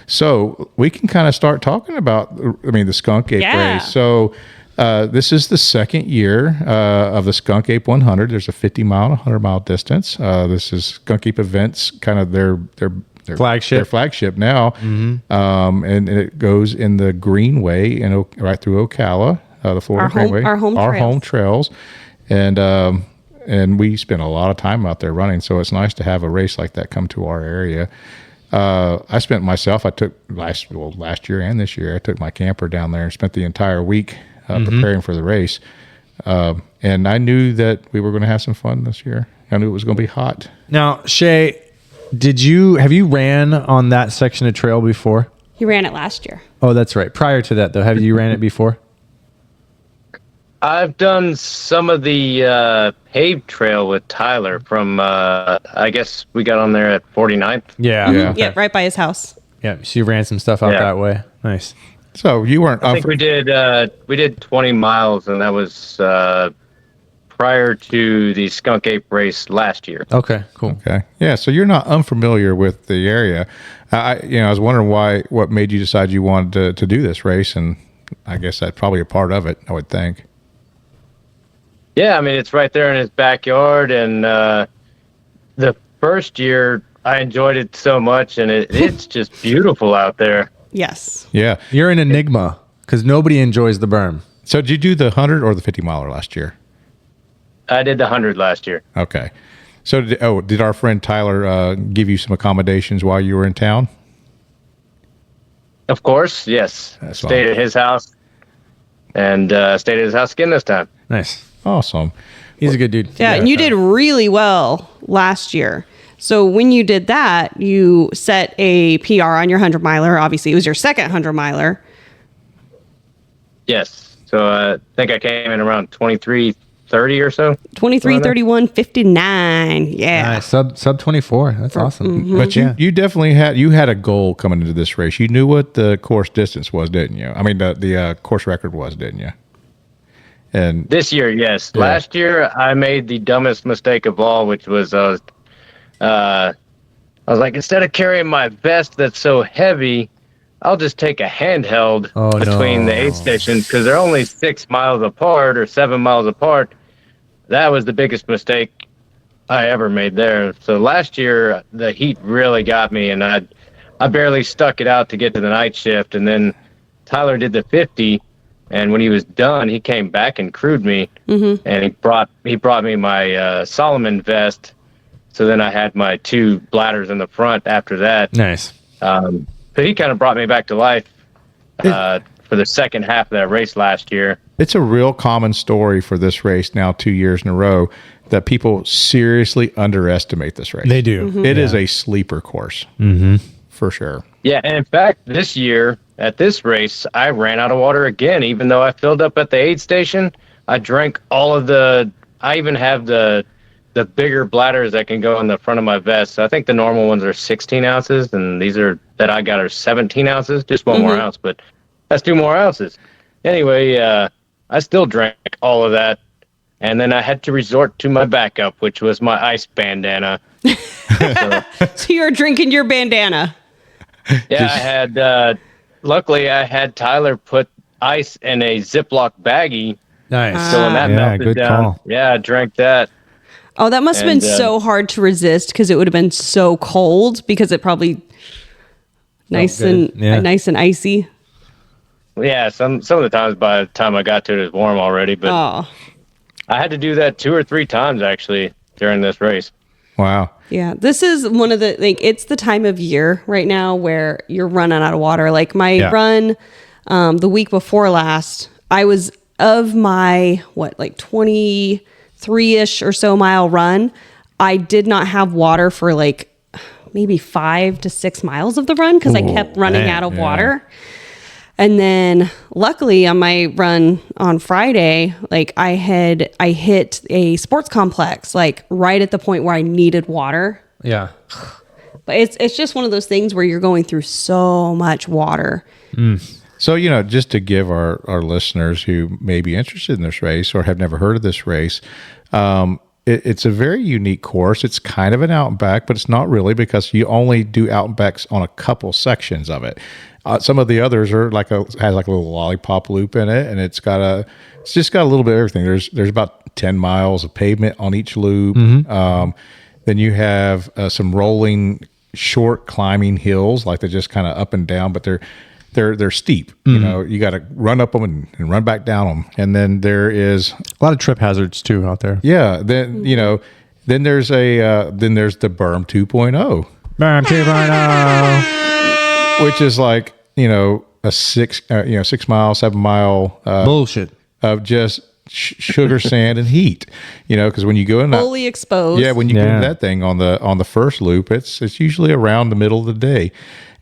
So we can kind of start talking about, the Skunk Ape Yeah. race. So this is the second year of the Skunk Ape 100. There's a 50-mile and 100-mile distance. This is Skunk Ape Events, kind of their Flagship. Their flagship now. And it goes in the Greenway right through Ocala, the Florida Greenway. Our home trails. And we spend a lot of time out there running, so it's nice to have a race like that come to our area. I took last year and this year, I took my camper down there and spent the entire week preparing for the race. And I knew that we were going to have some fun this year. I knew it was going to be hot. Now, Shae, have you ran on that section of trail before? He ran it last year. Oh, that's right. Prior to that, though, have you ran it before? I've done some of the paved trail with Tyler from, I guess we got on there at 49th. Yeah. Yeah. Yeah, right by his house. Yeah. So you ran some stuff out Yeah. that way. Nice. So you weren't. I think we did 20 miles, and that was prior to the Skunk Ape race last year. Okay, cool. Okay. Yeah. So you're not unfamiliar with the area. I was wondering what made you decide you wanted to do this race, and I guess that's probably a part of it, I would think. Yeah, I mean, it's right there in his backyard, and the first year I enjoyed it so much, and it's just beautiful out there. Yes. Yeah. You're an enigma because nobody enjoys the berm. So did you do the 100 or the 50-miler last year? I did the 100 last year. Okay. So did our friend Tyler give you some accommodations while you were in town? Of course, yes. That's Stayed at his house, and stayed at his house again this time. Nice. Awesome. He's a good dude. Yeah, and you did really well last year. So when you did that, you set a PR on your 100-miler. Obviously, it was your second 100-miler. Yes. So I think I came in around 23:30 or so. 23:31:59. Yeah. Nice. Sub 24. That's awesome. But you definitely had a goal coming into this race. You knew what the course distance was, didn't you? I mean, the course record was, didn't you? And This year, yes. Yeah. Last year, I made the dumbest mistake of all, which was I was like, instead of carrying my vest that's so heavy, I'll just take a handheld between the aid stations because they're only 6 miles apart or 7 miles apart. That was the biggest mistake I ever made there. So last year, the heat really got me, and I barely stuck it out to get to the night shift. And then Tyler did the 50. And when he was done, he came back and crewed me, and he brought me my Solomon vest. So then I had my 2 bladders in the front after that. Nice. So he kind of brought me back to life for the second half of that race last year. It's a real common story for this race now 2 years in a row that people seriously underestimate this race. They do. It is a sleeper course for sure. Yeah, and in fact, this year at this race, I ran out of water again. Even though I filled up at the aid station, I drank all of the. I even have the bigger bladders that can go in the front of my vest. So I think the normal ones are 16 ounces, and these are that I got are 17 ounces, just one more ounce, but that's 2 more ounces. Anyway, I still drank all of that, and then I had to resort to my backup, which was my ice bandana. So you're drinking your bandana. Yeah, I had. Luckily, I had Tyler put ice in a Ziploc baggie. Nice. So when that melted good down, call. yeah, I drank that. Oh, that must have been And, so hard to resist because it would have been so cold because it probably nice good. Yeah. nice and icy. Yeah, some of the times by the time I got to it, it was warm already. But Oh, I had to do that 2 or 3 times actually during this race. Wow. yeah. This is one of the it's the time of year right now where you're running out of water. Like my run, the week before last, I was of my 23-ish or so mile run. I did not have water for like maybe 5 to 6 miles of the run because I kept running out of water. And then luckily on my run on Friday, like I hit a sports complex, like right at the point where I needed water. Yeah. But it's just one of those things where you're going through so much water. So, just to give our listeners who may be interested in this race or have never heard of this race, it's a very unique course. It's kind of an out and back, but it's not really because you only do out and backs on a couple sections of it. Some of the others are has a little lollipop loop in it, and it's just got a little bit of everything. There's about 10 miles of pavement on each loop. Then you have some rolling, short climbing hills, like they're just kind of up and down, but they're steep. You got to run up them and run back down them. And then there is A lot of trip hazards too out there. yeah. Then then there's the berm 2.0. Bam, 2.0. Which is like, a 6 mile, 7 mile Bullshit. of just sugar, sand, and heat. Because when you go in that, Fully exposed. when you go in that thing on the first loop, it's usually around the middle of the day,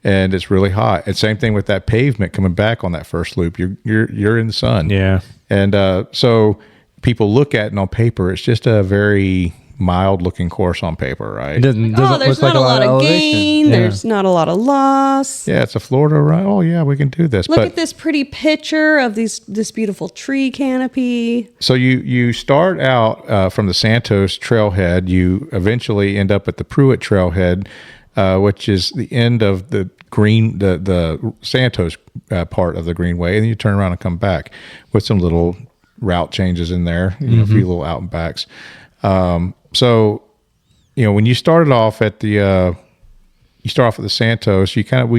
and it's really hot. And same thing with that pavement coming back on that first loop. You're in the sun. Yeah. And so people look at it on paper. It's just a very mild looking course on paper, right? It doesn't There's look like not a lot of elevation. gain. Yeah. There's not a lot of loss. Yeah, it's a Florida ride. Oh yeah, we can do this. Look at this pretty picture of this beautiful tree canopy. So you start out from the Santos trailhead. You eventually end up at the Pruitt trailhead, which is the end of the Santos part of the Greenway, and then you turn around and come back with some little route changes in there, a few little out and backs. So, when you started off at the Santos, you kind of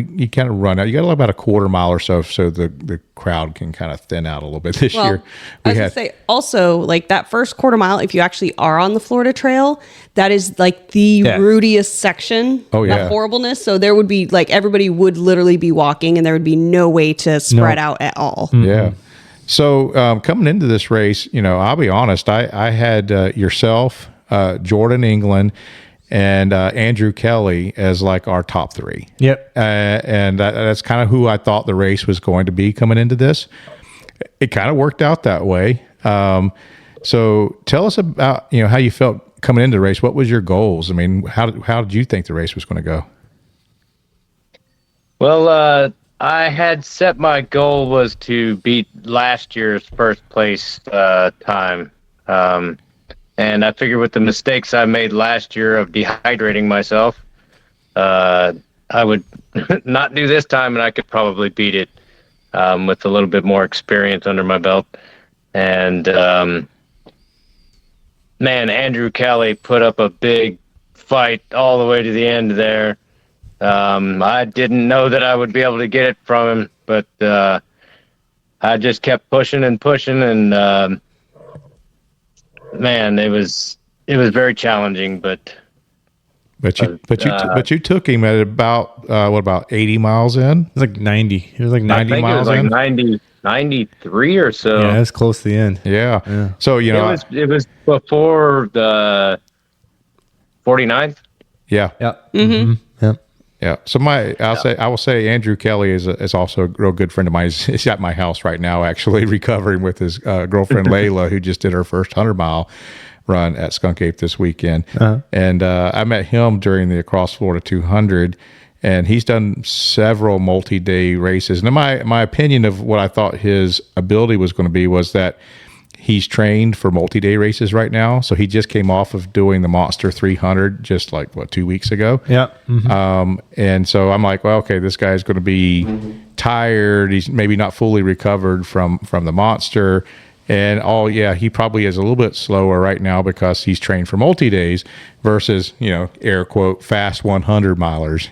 run out. You got about a quarter mile or so the crowd can kind of thin out a little bit this year. I was going to say also, like that first quarter mile, if you actually are on the Florida Trail, that is like the rootiest section of horribleness. So there would be like everybody would literally be walking, and there would be no way to spread out at all. Yeah. So coming into this race, I'll be honest, I had yourself, Jordan England, and Andrew Kelly as like our top 3. Yep. And that's kind of who I thought the race was going to be coming into this. It kind of worked out that way. So tell us about, how you felt coming into the race. What was your goals? I mean, how did you think the race was going to go? Well, I had set my goal was to beat last year's first place time. And I figured with the mistakes I made last year of dehydrating myself, I would not do this time, and I could probably beat it with a little bit more experience under my belt. And, man, Andrew Kelly put up a big fight all the way to the end there. I didn't know that I would be able to get it from him, but I just kept pushing and pushing, and man, it was very challenging. But But you took him at about what about 80 miles in? It was like 90. It was like I 90 think it was miles like in. 93 or so. Yeah, it was close to the end. Yeah. So It was before the 49th. yeah. Yeah. Mm-hmm. Yep. Yeah. So I will say Andrew Kelly is also a real good friend of mine. He's at my house right now, actually recovering with his girlfriend Layla, who just did her first 100-mile run at Skunk Ape this weekend. And I met him during the Across Florida 200, and he's done several multi-day races. And in my opinion of what I thought his ability was going to be was that he's trained for multi-day races right now. So he just came off of doing the Monster 300 just like 2 weeks ago. Yeah. Mm-hmm. And so I'm like, well, okay, this guy's going to be tired. He's maybe not fully recovered from the Monster. And he probably is a little bit slower right now because he's trained for multi-days versus, air quote, fast 100 milers,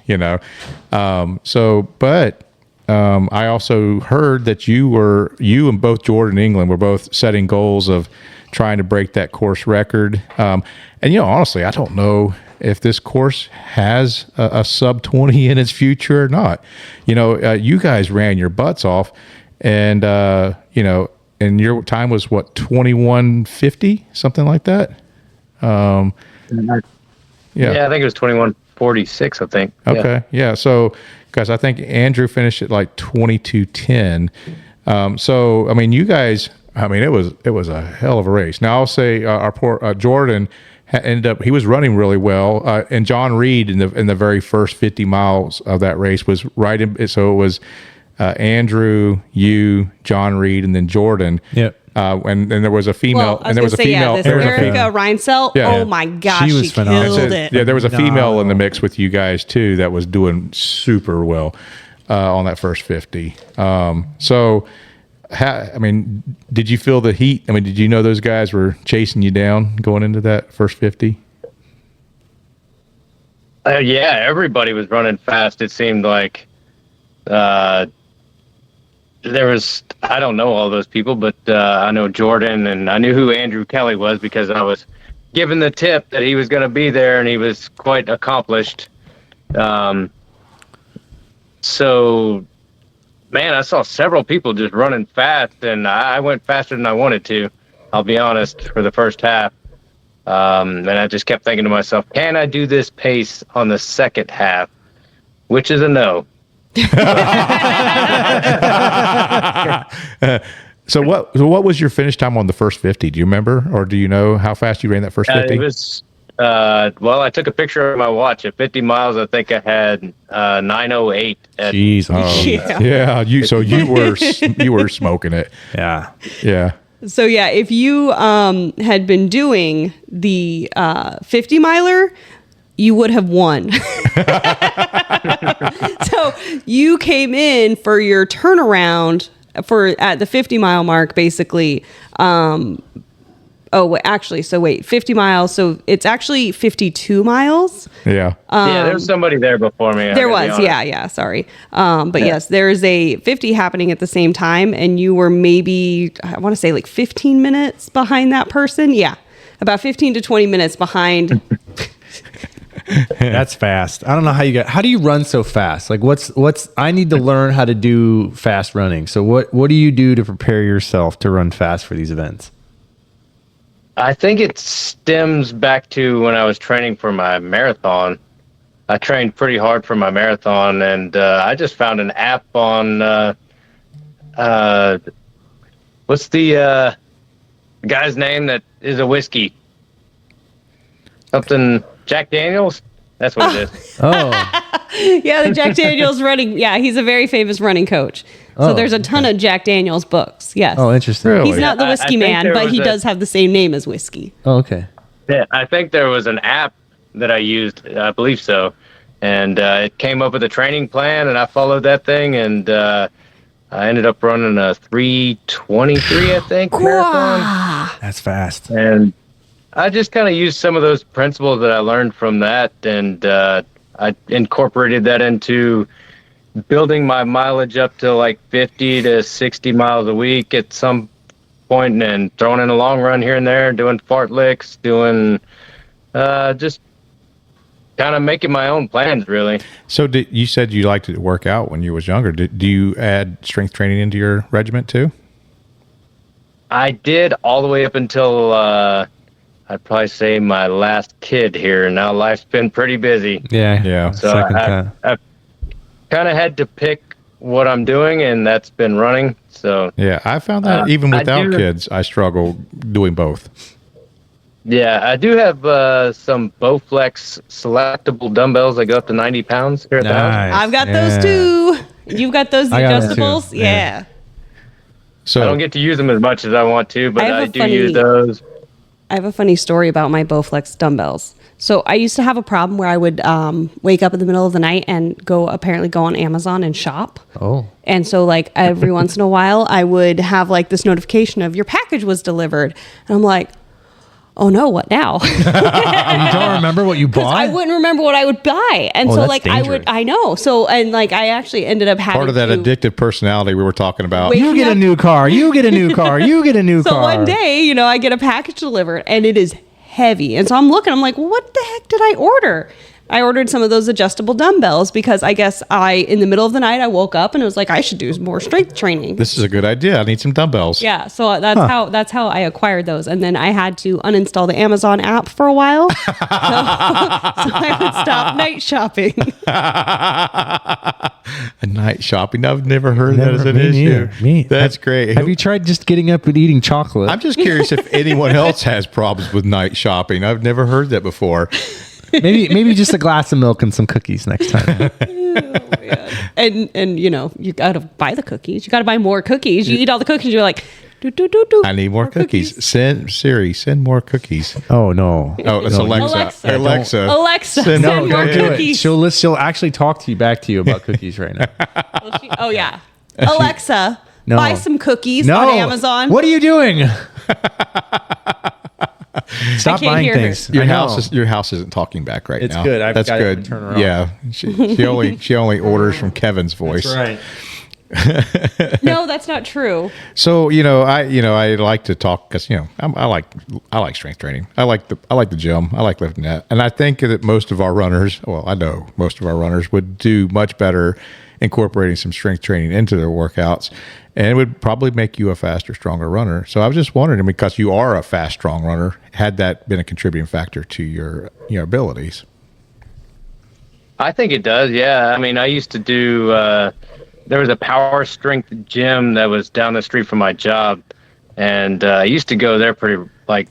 I also heard that you and both Jordan and England were both setting goals of trying to break that course record. And honestly, I don't know if this course has a sub 20 in its future or not. You guys ran your butts off, and and your time was what, 21:50, something like that. Yeah, I think it was 21:46. I think. Okay, yeah. So, guys, I think Andrew finished at like 22:10. So, I mean, you guys. I mean, it was a hell of a race. Now, I'll say our poor Jordan ended up. He was running really well, and John Reed in the very first 50 miles of that race was right in. So it was Andrew, you, John Reed, and then Jordan. Yep. And there was a female. There was a female. Erica Reinsel. Yeah. Oh my gosh, She was phenomenal. killed it. Yeah, there was a female in the mix with you guys too that was doing super well on that first 50. Did you feel the heat? I mean, did you know those guys were chasing you down going into that first 50? Yeah, everybody was running fast. It seemed like there was, I don't know all those people, but I know Jordan, and I knew who Andrew Kelly was because I was given the tip that he was going to be there, and he was quite accomplished. So, man, I saw several people just running fast, and I went faster than I wanted to, I'll be honest, for the first half. And I just kept thinking to myself, can I do this pace on the second half? Which is a no. So what was your finish time on the first 50? Do you remember, or do you know how fast you ran that first 50? It was I took a picture of my watch at 50 miles. I think I had 9:08. Jeez. Yeah. You were smoking it. Yeah. Yeah. So yeah, if you had been doing the 50 miler, you would have won. So you came in for your turnaround at the 50 mile mark, basically. 50 miles. So it's actually 52 miles. Yeah. There was somebody there before me. There was. Yeah. Sorry. Yes, there is a 50 happening at the same time. And you were maybe, I want to say like 15 minutes behind that person. Yeah. About 15 to 20 minutes behind. That's fast. I don't know how do you run so fast? Like I need to learn how to do fast running. So what do you do to prepare yourself to run fast for these events? I think it stems back to when I was training for my marathon. I trained pretty hard for my marathon, and I just found an app on what's the guy's name that is a whiskey? Something Jack Daniels? That's what it is. Oh. Yeah, the Jack Daniels running. Yeah, he's a very famous running coach. So there's a ton of Jack Daniels books. Yes. Oh, interesting. Really? He's not the whiskey man, but he does have the same name as whiskey. Oh, okay. Yeah, I think there was an app that I used. I believe so. And it came up with a training plan, and I followed that thing, and I ended up running a 3:23, I think, marathon. That's fast. And I just kind of used some of those principles that I learned from that, and I incorporated that into building my mileage up to like 50 to 60 miles a week at some point, and throwing in a long run here and there, doing fartlicks, doing just kind of making my own plans, really. So you said you liked to work out when you was younger. Do you add strength training into your regiment too? I did all the way up until I'd probably say my last kid here. Now life's been pretty busy. Yeah. So Second I've kind of had to pick what I'm doing, and that's been running. So Yeah, I found that even without kids, I struggle doing both. yeah, I do have some Bowflex selectable dumbbells that go up to 90 pounds here at the house. Nice. I've got Yeah. those too. You've got those I got them too. adjustables? Yeah. Yeah. So I don't get to use them as much as I want to, but I have I a do funny- use those. I have a funny story about my Bowflex dumbbells. So I used to have a problem where I would wake up in the middle of the night and apparently go on Amazon and shop. Oh. And so like every once in a while I would have like this notification of your package was delivered. And I'm like, oh no, what now? You don't remember what you bought? I wouldn't remember what I would buy. And Oh, so that's like dangerous. I know. So, and like I actually ended up having part of that to, addictive personality we were talking about. Wait. You get a new car. You get a new car. You get a new So car. one day, I get a package delivered and it is heavy. And so I'm looking, I'm like, well, what the heck did I order? I ordered some of those adjustable dumbbells because I guess in the middle of the night, I woke up and it was like, I should do more strength training. This is a good idea. I need some dumbbells. Yeah. So that's how I acquired those. And then I had to uninstall the Amazon app for a while. so I would stop night shopping. A night shopping. I've never heard that as an me issue. neither. That's great. Have you tried just getting up and eating chocolate? I'm just curious if anyone else has problems with night shopping. I've never heard that before. maybe just a glass of milk and some cookies next time. And you got to buy the cookies. You got to buy more cookies. You eat all the cookies. You're like, do. I need more cookies. Send Siri, send more cookies. Oh no. Oh, it's No, Alexa. Alexa. Alexa, Send send more more cookies. She'll actually talk to you about cookies right now. Oh yeah. Alexa, No. buy some cookies No. on Amazon. What are you doing? Stop can't buying hear her. things. Your I know. your house isn't talking back right It's now. good. I've That's got it good. to turn her on. Yeah, she only orders from Kevin's voice. That's right. No, that's not true. So I like to talk because I like strength training. I like the gym. I like lifting that, and I think that most of our runners, I know most of our runners would do much better incorporating some strength training into their workouts, and it would probably make you a faster, stronger runner. So I was just wondering, because you are a fast, strong runner, had that been a contributing factor to your abilities? I think it does, yeah. I mean, I used to do, there was a power strength gym that was down the street from my job, and I used to go there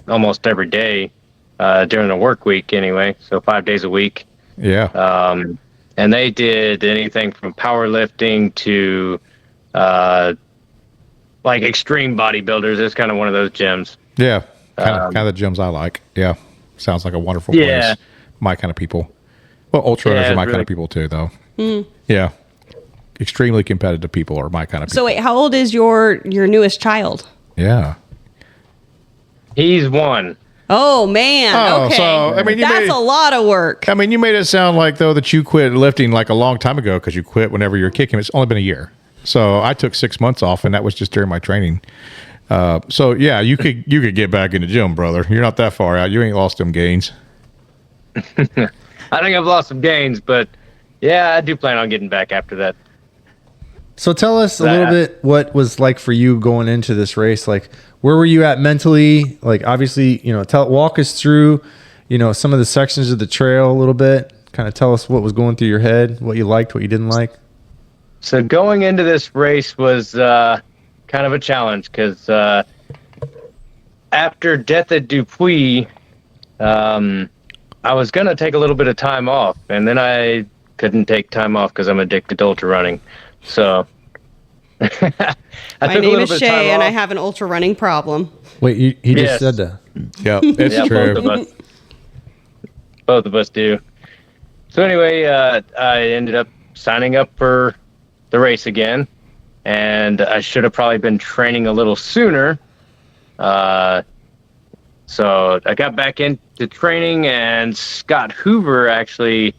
almost every day during the work week anyway, so 5 days a week. Yeah. And they did anything from powerlifting to extreme bodybuilders. It's kind of one of those gyms. Yeah. Kind of the gyms I like. Yeah. Sounds like a wonderful Yeah. place. My kind of people. Well, ultra runners Yeah, are my it's kind of people too, though. Yeah. Extremely competitive people are my kind of people. So wait, how old is your newest child? Yeah. He's one. Oh man. Oh, okay. so, I mean, you that's made- a lot of work. I mean, you made it sound like, though, that you quit lifting like a long time ago because you quit whenever you were kicking. It's only been a year. So I took 6 months off, and that was just during my training. So, yeah, you could get back in the gym, brother. You're not that far out. You ain't lost them gains. I think I've lost some gains, but yeah, I do plan on getting back after that. So tell us a little bit what was like for you going into this race. Like, where were you at mentally? Like, obviously, walk us through, some of the sections of the trail a little bit. Kind of tell us what was going through your head, what you liked, what you didn't like. So going into this race was kind of a challenge because after Death at Dupuis, I was going to take a little bit of time off, and then I couldn't take time off because I'm addicted to ultra running. So I took My a name little is bit of Shea, time and I off. have an ultra running problem. Wait, he just Yes. said that. Yeah, it's Yeah, true. both of us do. So anyway, I ended up signing up for the race again, and I should have probably been training a little sooner. So I got back into training, and Scott Hoover actually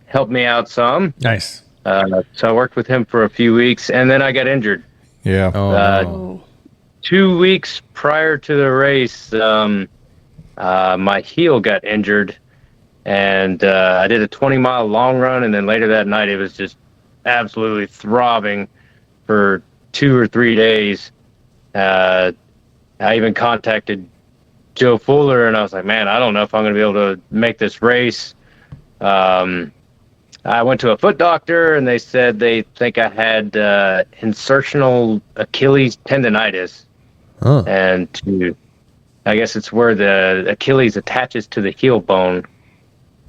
helped me out some. Nice. So I worked with him for a few weeks, and then I got injured. Yeah. Oh, Uh, no. 2 weeks prior to the race, my heel got injured, and I did a 20-mile long run, and then later that night it was just absolutely throbbing for 2 or 3 days. I even contacted Joe Fuller, and I was like, man, I don't know if I'm going to be able to make this race. I went to a foot doctor, and they said they think I had insertional Achilles tendonitis. Huh. And I guess it's where the Achilles attaches to the heel bone.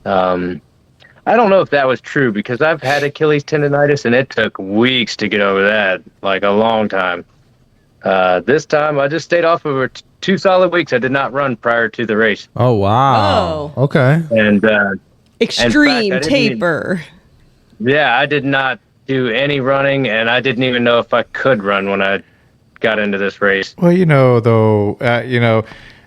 I don't know if that was true, because I've had Achilles tendonitis, and it took weeks to get over that, like a long time. This time, I just stayed off for 2 solid weeks. I did not run prior to the race. Oh, wow. Oh. Okay. And Extreme I didn't taper. yeah, I did not do any running, and I didn't even know if I could run when I got into this race. Well,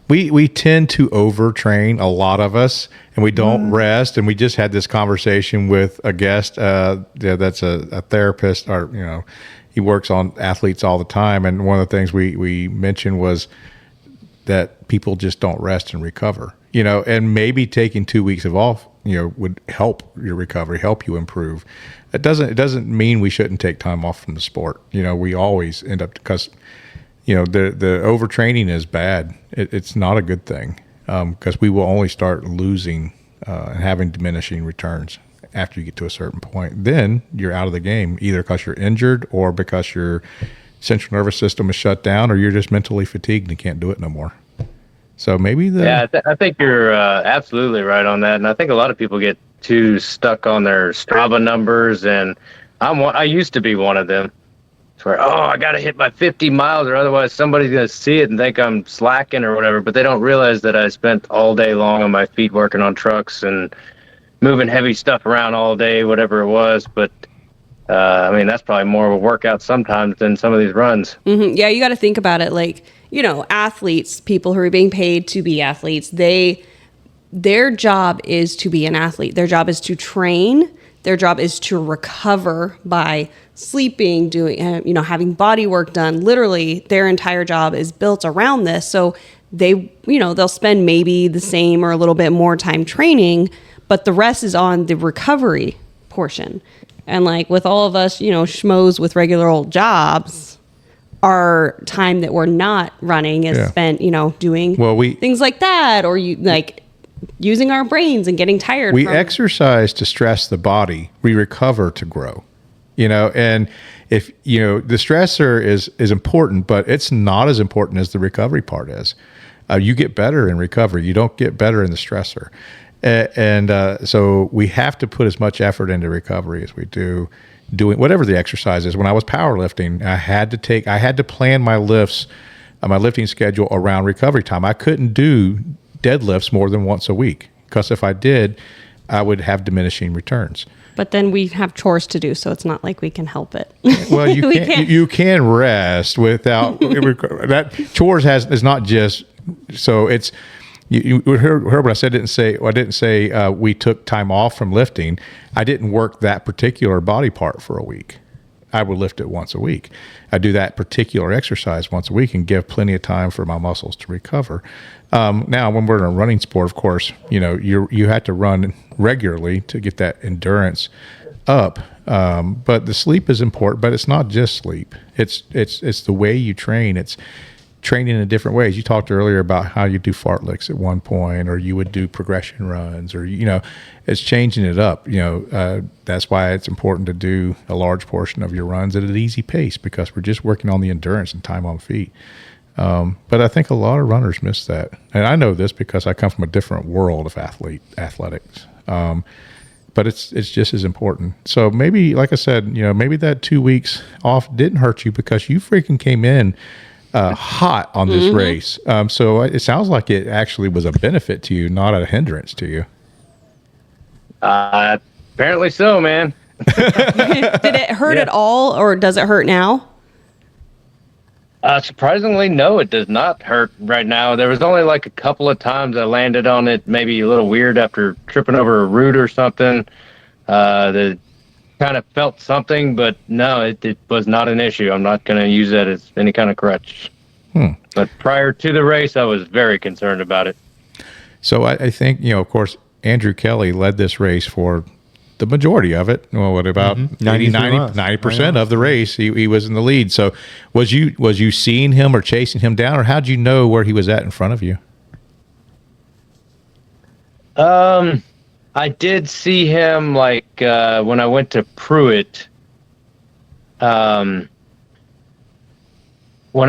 we tend to overtrain, a lot of us, and we don't rest. And we just had this conversation with a guest that's a therapist, or he works on athletes all the time. And one of the things we mentioned was that people just don't rest and recover. And maybe taking 2 weeks of off, would help your recovery, help you improve. It doesn't mean we shouldn't take time off from the sport. We always end up, because the overtraining is bad. It's not a good thing, because we will only start losing and having diminishing returns after you get to a certain point. Then you're out of the game, either because you're injured or because your central nervous system is shut down, or you're just mentally fatigued and can't do it no more. So maybe I think you're absolutely right on that, and I think a lot of people get too stuck on their Strava numbers, and I used to be one of them. Where, I got to hit my 50 miles, or otherwise somebody's going to see it and think I'm slacking or whatever. But they don't realize that I spent all day long on my feet working on trucks and moving heavy stuff around all day, whatever it was. But that's probably more of a workout sometimes than some of these runs. Mm-hmm. Yeah, you got to think about it like, athletes, people who are being paid to be athletes, their job is to be an athlete. Their job is to train. Their job is to recover by sleeping, doing, having body work done. Literally, their entire job is built around this. So they'll spend maybe the same or a little bit more time training, but the rest is on the recovery portion. And like with all of us, schmoes with regular old jobs, our time that we're not running is spent, doing things like that, or using our brains and getting tired. We exercise to stress the body. We recover to grow. And if the stressor is important, but it's not as important as the recovery part is. You get better in recovery. You don't get better in the stressor. So we have to put as much effort into recovery as we do doing whatever the exercise is. When I was powerlifting, I had to plan my lifts, my lifting schedule around recovery time. I couldn't do deadlifts more than once a week, because if I did, I would have diminishing returns. But then we have chores to do, so it's not like we can help it. Well, you can rest without that. Chores is not just so it's. You heard what I said. I didn't say we took time off from lifting. I didn't work that particular body part for a week. I would lift it once a week. I do that particular exercise once a week and give plenty of time for my muscles to recover. Now, when we're in a running sport, of course, you have to run regularly to get that endurance up. But the sleep is important. But it's not just sleep. It's the way you train. It's training in different ways. You talked earlier about how you do fartleks at one point, or you would do progression runs, or it's changing it up. That's why it's important to do a large portion of your runs at an easy pace, because we're just working on the endurance and time on feet. But I think a lot of runners miss that, and I know this because I come from a different world of athletics. But it's just as important. So maybe, like I said, maybe that 2 weeks off didn't hurt you, because you freaking came in hot on this race. So it sounds like it actually was a benefit to you, not a hindrance to you. Apparently so, man. Did it hurt at all, or does it hurt now? Surprisingly, no, it does not hurt right now. There was only like a couple of times I landed on it, maybe a little weird after tripping over a root or something. That kind of felt something, but no, it was not an issue. I'm not going to use that as any kind of crutch. But prior to the race, I was very concerned about it. So I think, of course, Andrew Kelly led this race for the majority of it. Well, what about 90% of the race? He was in the lead. So was you seeing him or chasing him down, or how'd you know where he was at in front of you? I did see him like when I went to Pruitt. When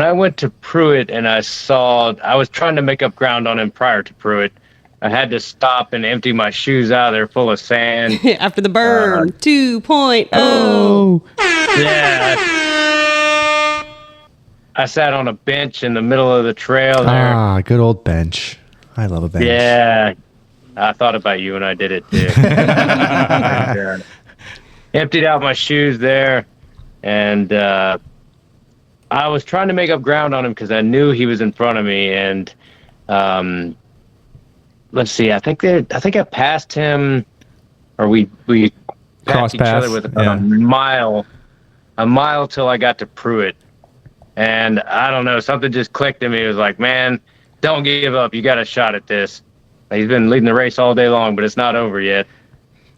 I went to Pruitt and I was trying to make up ground on him prior to Pruitt. I had to stop and empty my shoes out. They're full of sand. After the burn, 2.0. Oh. Yeah. I sat on a bench in the middle of the trail there. Ah, good old bench. I love a bench. Yeah. I thought about you when I did it too. And, emptied out my shoes there, and I was trying to make up ground on him because I knew he was in front of me. And let's see, I think I passed him, or we passed each other with about a mile till I got to Pruitt. And I don't know, something just clicked in me. It was like, man, don't give up. You got a shot at this. He's been leading the race all day long, but it's not over yet.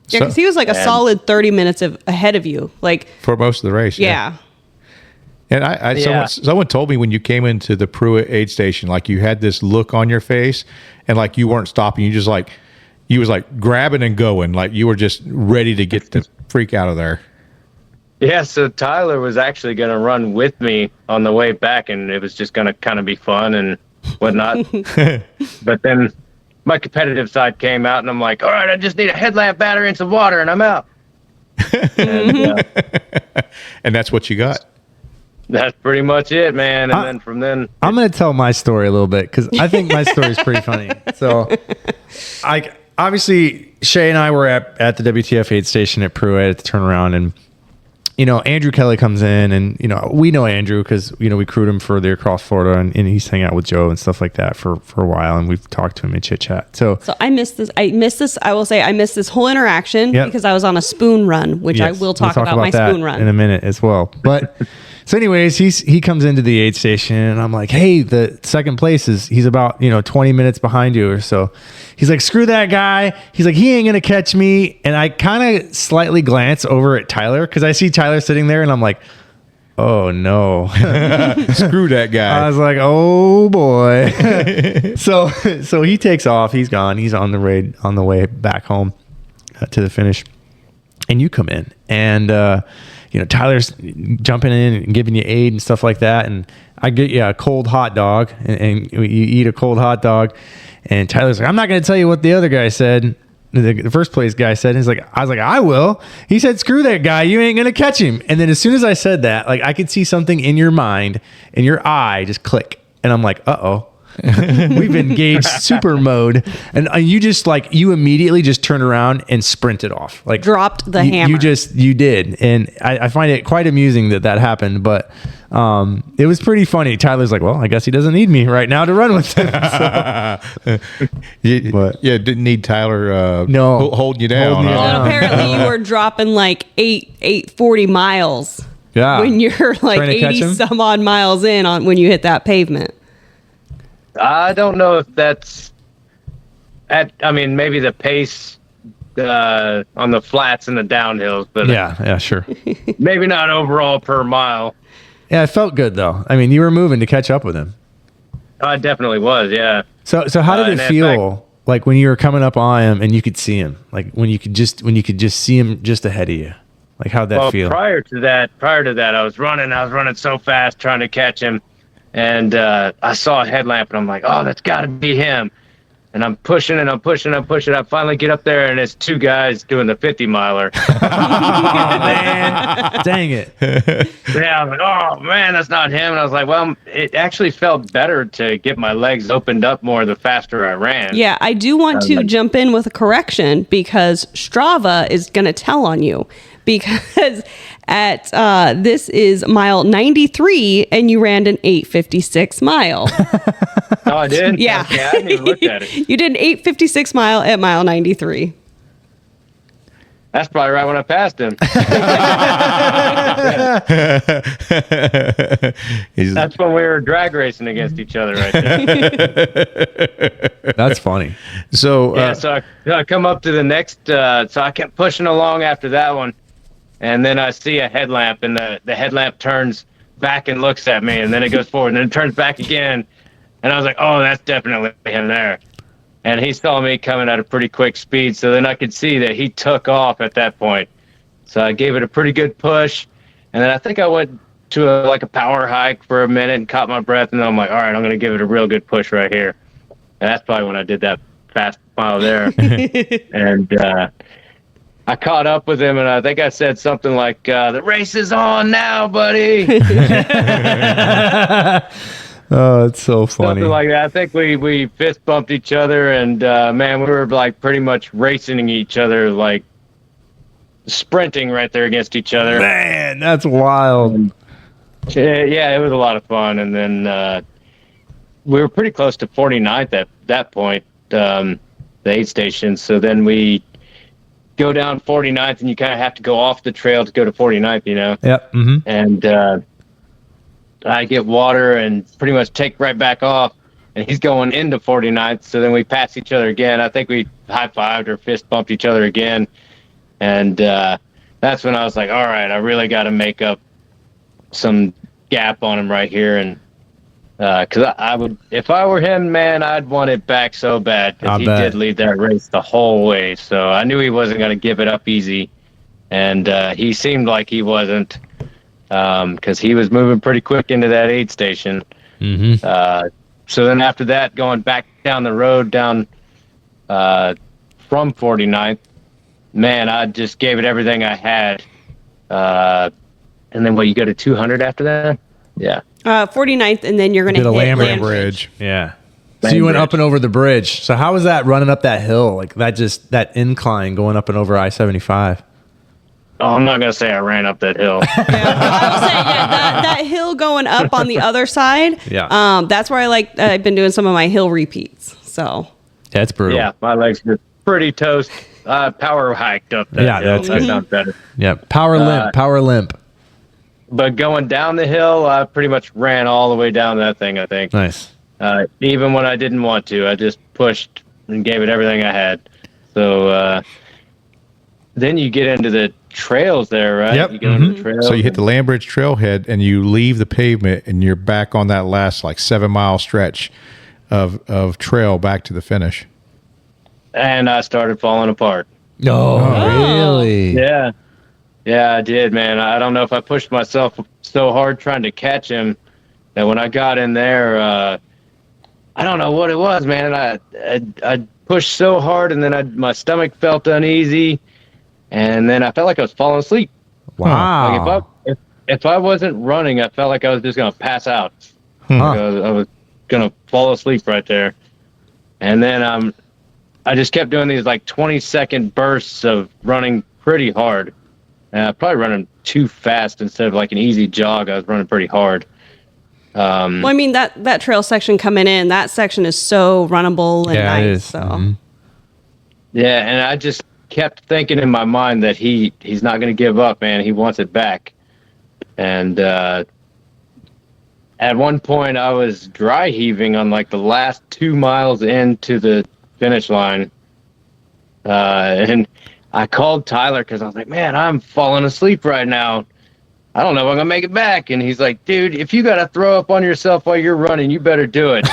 Yeah, because he was like a solid 30 minutes ahead of you, like for most of the race. Yeah. And someone told me when you came into the Pruitt aid station, like you had this look on your face, and like you weren't stopping. You was like grabbing and going, like you were just ready to get the freak out of there. Yeah, so Tyler was actually going to run with me on the way back, and it was just going to kind of be fun and whatnot. But then my competitive side came out, and I'm like, all right, I just need a headlamp battery and some water, and I'm out. And that's what you got. That's pretty much it, man. And then from then, I'm going to tell my story a little bit because I think my story is pretty funny. So, obviously, Shae and I were at the WTF aid station at Pruitt at the turnaround, and Andrew Kelly comes in, and we know Andrew because we crewed him for the Across Florida, and he's hanging out with Joe and stuff like that for a while, and we've talked to him and chit chat. So I missed this. I will say I missed this whole interaction because I was on a spoon run, which I will talk about my spoon run in a minute as well. But so anyways, he comes into the aid station, and I'm like, hey, the second place he's about 20 minutes behind you or so. He's like, screw that guy. He's like, he ain't gonna catch me. And I kind of slightly glance over at Tyler because I see Tyler sitting there, and I'm like, oh no, screw that guy. I was like, oh boy. so he takes off. He's gone. He's on the way back home to the finish, and you come in, and Tyler's jumping in and giving you aid and stuff like that. And I get you a cold hot dog, and you eat a cold hot dog. And Tyler's like, I'm not going to tell you what the other guy said. The first place guy said, I was like, I will. He said, screw that guy. You ain't going to catch him. And then as soon as I said that, like I could see something in your mind and your eye just click. And I'm like, uh-oh. We've engaged super mode, and you immediately just turned around and sprinted off, like dropped the hammer. You did, and I find it quite amusing that happened, but it was pretty funny. Tyler's like, well, I guess he doesn't need me right now to run with him. Didn't need Tyler holding you down. But apparently you were dropping like 840 miles. Yeah, when you're like 80 some odd miles in on when you hit that pavement. I don't know if that's maybe the pace on the flats and the downhills, but yeah, sure. Maybe not overall per mile. Yeah, it felt good though. I mean, you were moving to catch up with him. I definitely was, yeah. So how did it feel like when you were coming up on him and you could see him, like when you could just see him just ahead of you? Like how'd that feel? Prior to that, I was running so fast trying to catch him. And I saw a headlamp, and I'm like, oh, that's got to be him. And I'm pushing and I'm pushing. I finally get up there, and it's two guys doing the 50-miler. Man, dang it. Yeah, I was like, oh, man, that's not him. And I was like, well, it actually felt better to get my legs opened up more the faster I ran. Yeah, I do want to jump in with a correction because Strava is going to tell on you. Because at this is mile 93, and you ran an 8:56 mile. Oh, I did? Yeah. Okay, I didn't even look at it. You did an 8:56 mile at mile 93. That's probably right when I passed him. That's when we were drag racing against each other right there. That's funny. So, Yeah, so I come up to the next, so I kept pushing along after that one. And then I see a headlamp, and the headlamp turns back and looks at me, and then it goes forward, and then it turns back again. And I was like, oh, that's definitely him there. And he saw me coming at a pretty quick speed, so then I could see that he took off at that point. So I gave it a pretty good push, and then I think I went to a power hike for a minute and caught my breath, and then I'm like, all right, I'm going to give it a real good push right here. And that's probably when I did that fast mile there. And I caught up with him, and I think I said something like, the race is on now, buddy. Oh, it's so funny. Something like that. I think we fist bumped each other, and man, we were like pretty much racing each other, like sprinting right there against each other. Man, that's wild. Yeah, it was a lot of fun. And then we were pretty close to 49th at that point, the aid station. So then we go down 49th, and you kind of have to go off the trail to go to 49th, you know? Yep. Mm-hmm. And I get water and pretty much take right back off, and he's going into 49th. So then we pass each other again. I think we high-fived or fist bumped each other again. And that's when I was like, all right, I really got to make up some gap on him right here. And because I would, if I were him, man, I'd want it back so bad, because he did lead that race the whole way. So I knew he wasn't going to give it up easy. And he seemed like he wasn't. Because he was moving pretty quick into that aid station. Mm-hmm. So then after that, going back down the road down from 49th, man, I just gave it everything I had. And then you go to 200 after that? Yeah. 49th, and then you're going to hit Lambert Bridge. Yeah. So you went up and over the bridge. So how was that running up that hill? Like that incline going up and over I-75? Oh, I'm not going to say I ran up that hill. I was saying, that hill going up on the other side. Yeah. That's where I've been doing some of my hill repeats. So. Yeah, it's brutal. Yeah, my legs were pretty toast. Power hiked up that hill. That sounds better. Yeah, power limp. But going down the hill, I pretty much ran all the way down that thing, I think. Nice. Even when I didn't want to, I just pushed and gave it everything I had. So then you get into the trails there, right? Yep. You go into the trails. So you hit the Lambridge trailhead, and you leave the pavement, and you're back on that last 7-mile stretch of trail back to the finish. And I started falling apart. Really? Yeah. Yeah, I did, man. I don't know if I pushed myself so hard trying to catch him that when I got in there, I don't know what it was, man. I pushed so hard, and then my stomach felt uneasy, and then I felt like I was falling asleep. Wow. Like if I wasn't running, I felt like I was just going to pass out. Huh. I was going to fall asleep right there. And then I just kept doing these 20-second bursts of running pretty hard. Probably running too fast instead of an easy jog. I was running pretty hard. Well, I mean, that trail section coming in, that section is so runnable and nice. It is. So. Mm-hmm. Yeah, and I just kept thinking in my mind that he's not going to give up, man. He wants it back. And at one point, I was dry heaving on the last 2 miles into the finish line. And I called Tyler because I was like, man, I'm falling asleep right now. I don't know if I'm going to make it back. And he's like, dude, if you got to throw up on yourself while you're running, you better do it.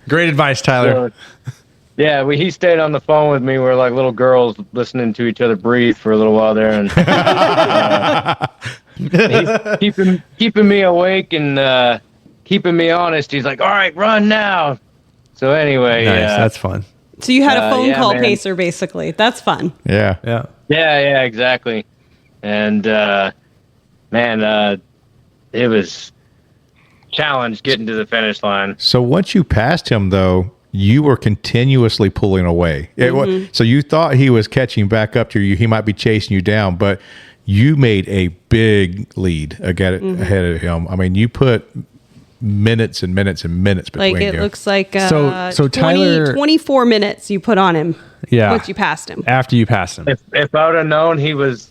Great advice, Tyler. So, yeah, he stayed on the phone with me. We're like little girls listening to each other breathe for a little while there. And he's keeping me awake and keeping me honest. He's like, all right, run now. So anyway. Nice. That's fun. So you had a phone call man. pacer, basically. That's fun. Yeah. Yeah. Yeah, exactly. And man, it was challenge getting to the finish line. So once you passed him, though, you were continuously pulling away. So you thought he was catching back up to you. He might be chasing you down, but you made a big lead ahead of him. I mean, you put minutes and minutes and minutes between you. It looks like So Tyler, 24 minutes you put on him. Yeah. Once you passed him. After you passed him. If I would have known he was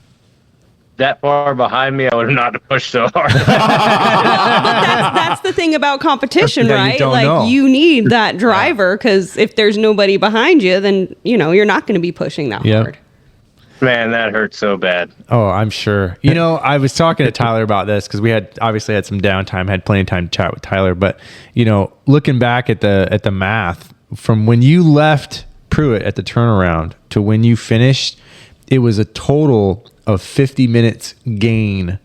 that far behind me, I would have not pushed so hard. But that's the thing about competition, Yeah, you right? don't Like know. you need that driver because if there's nobody behind you, then you're not going to be pushing that Yep. hard. Man, that hurt so bad. Oh, I'm sure. I was talking to Tyler about this because we had some downtime, had plenty of time to chat with Tyler. But looking back at the math from when you left Pruitt at the turnaround to when you finished, it was a total of 50 minutes gain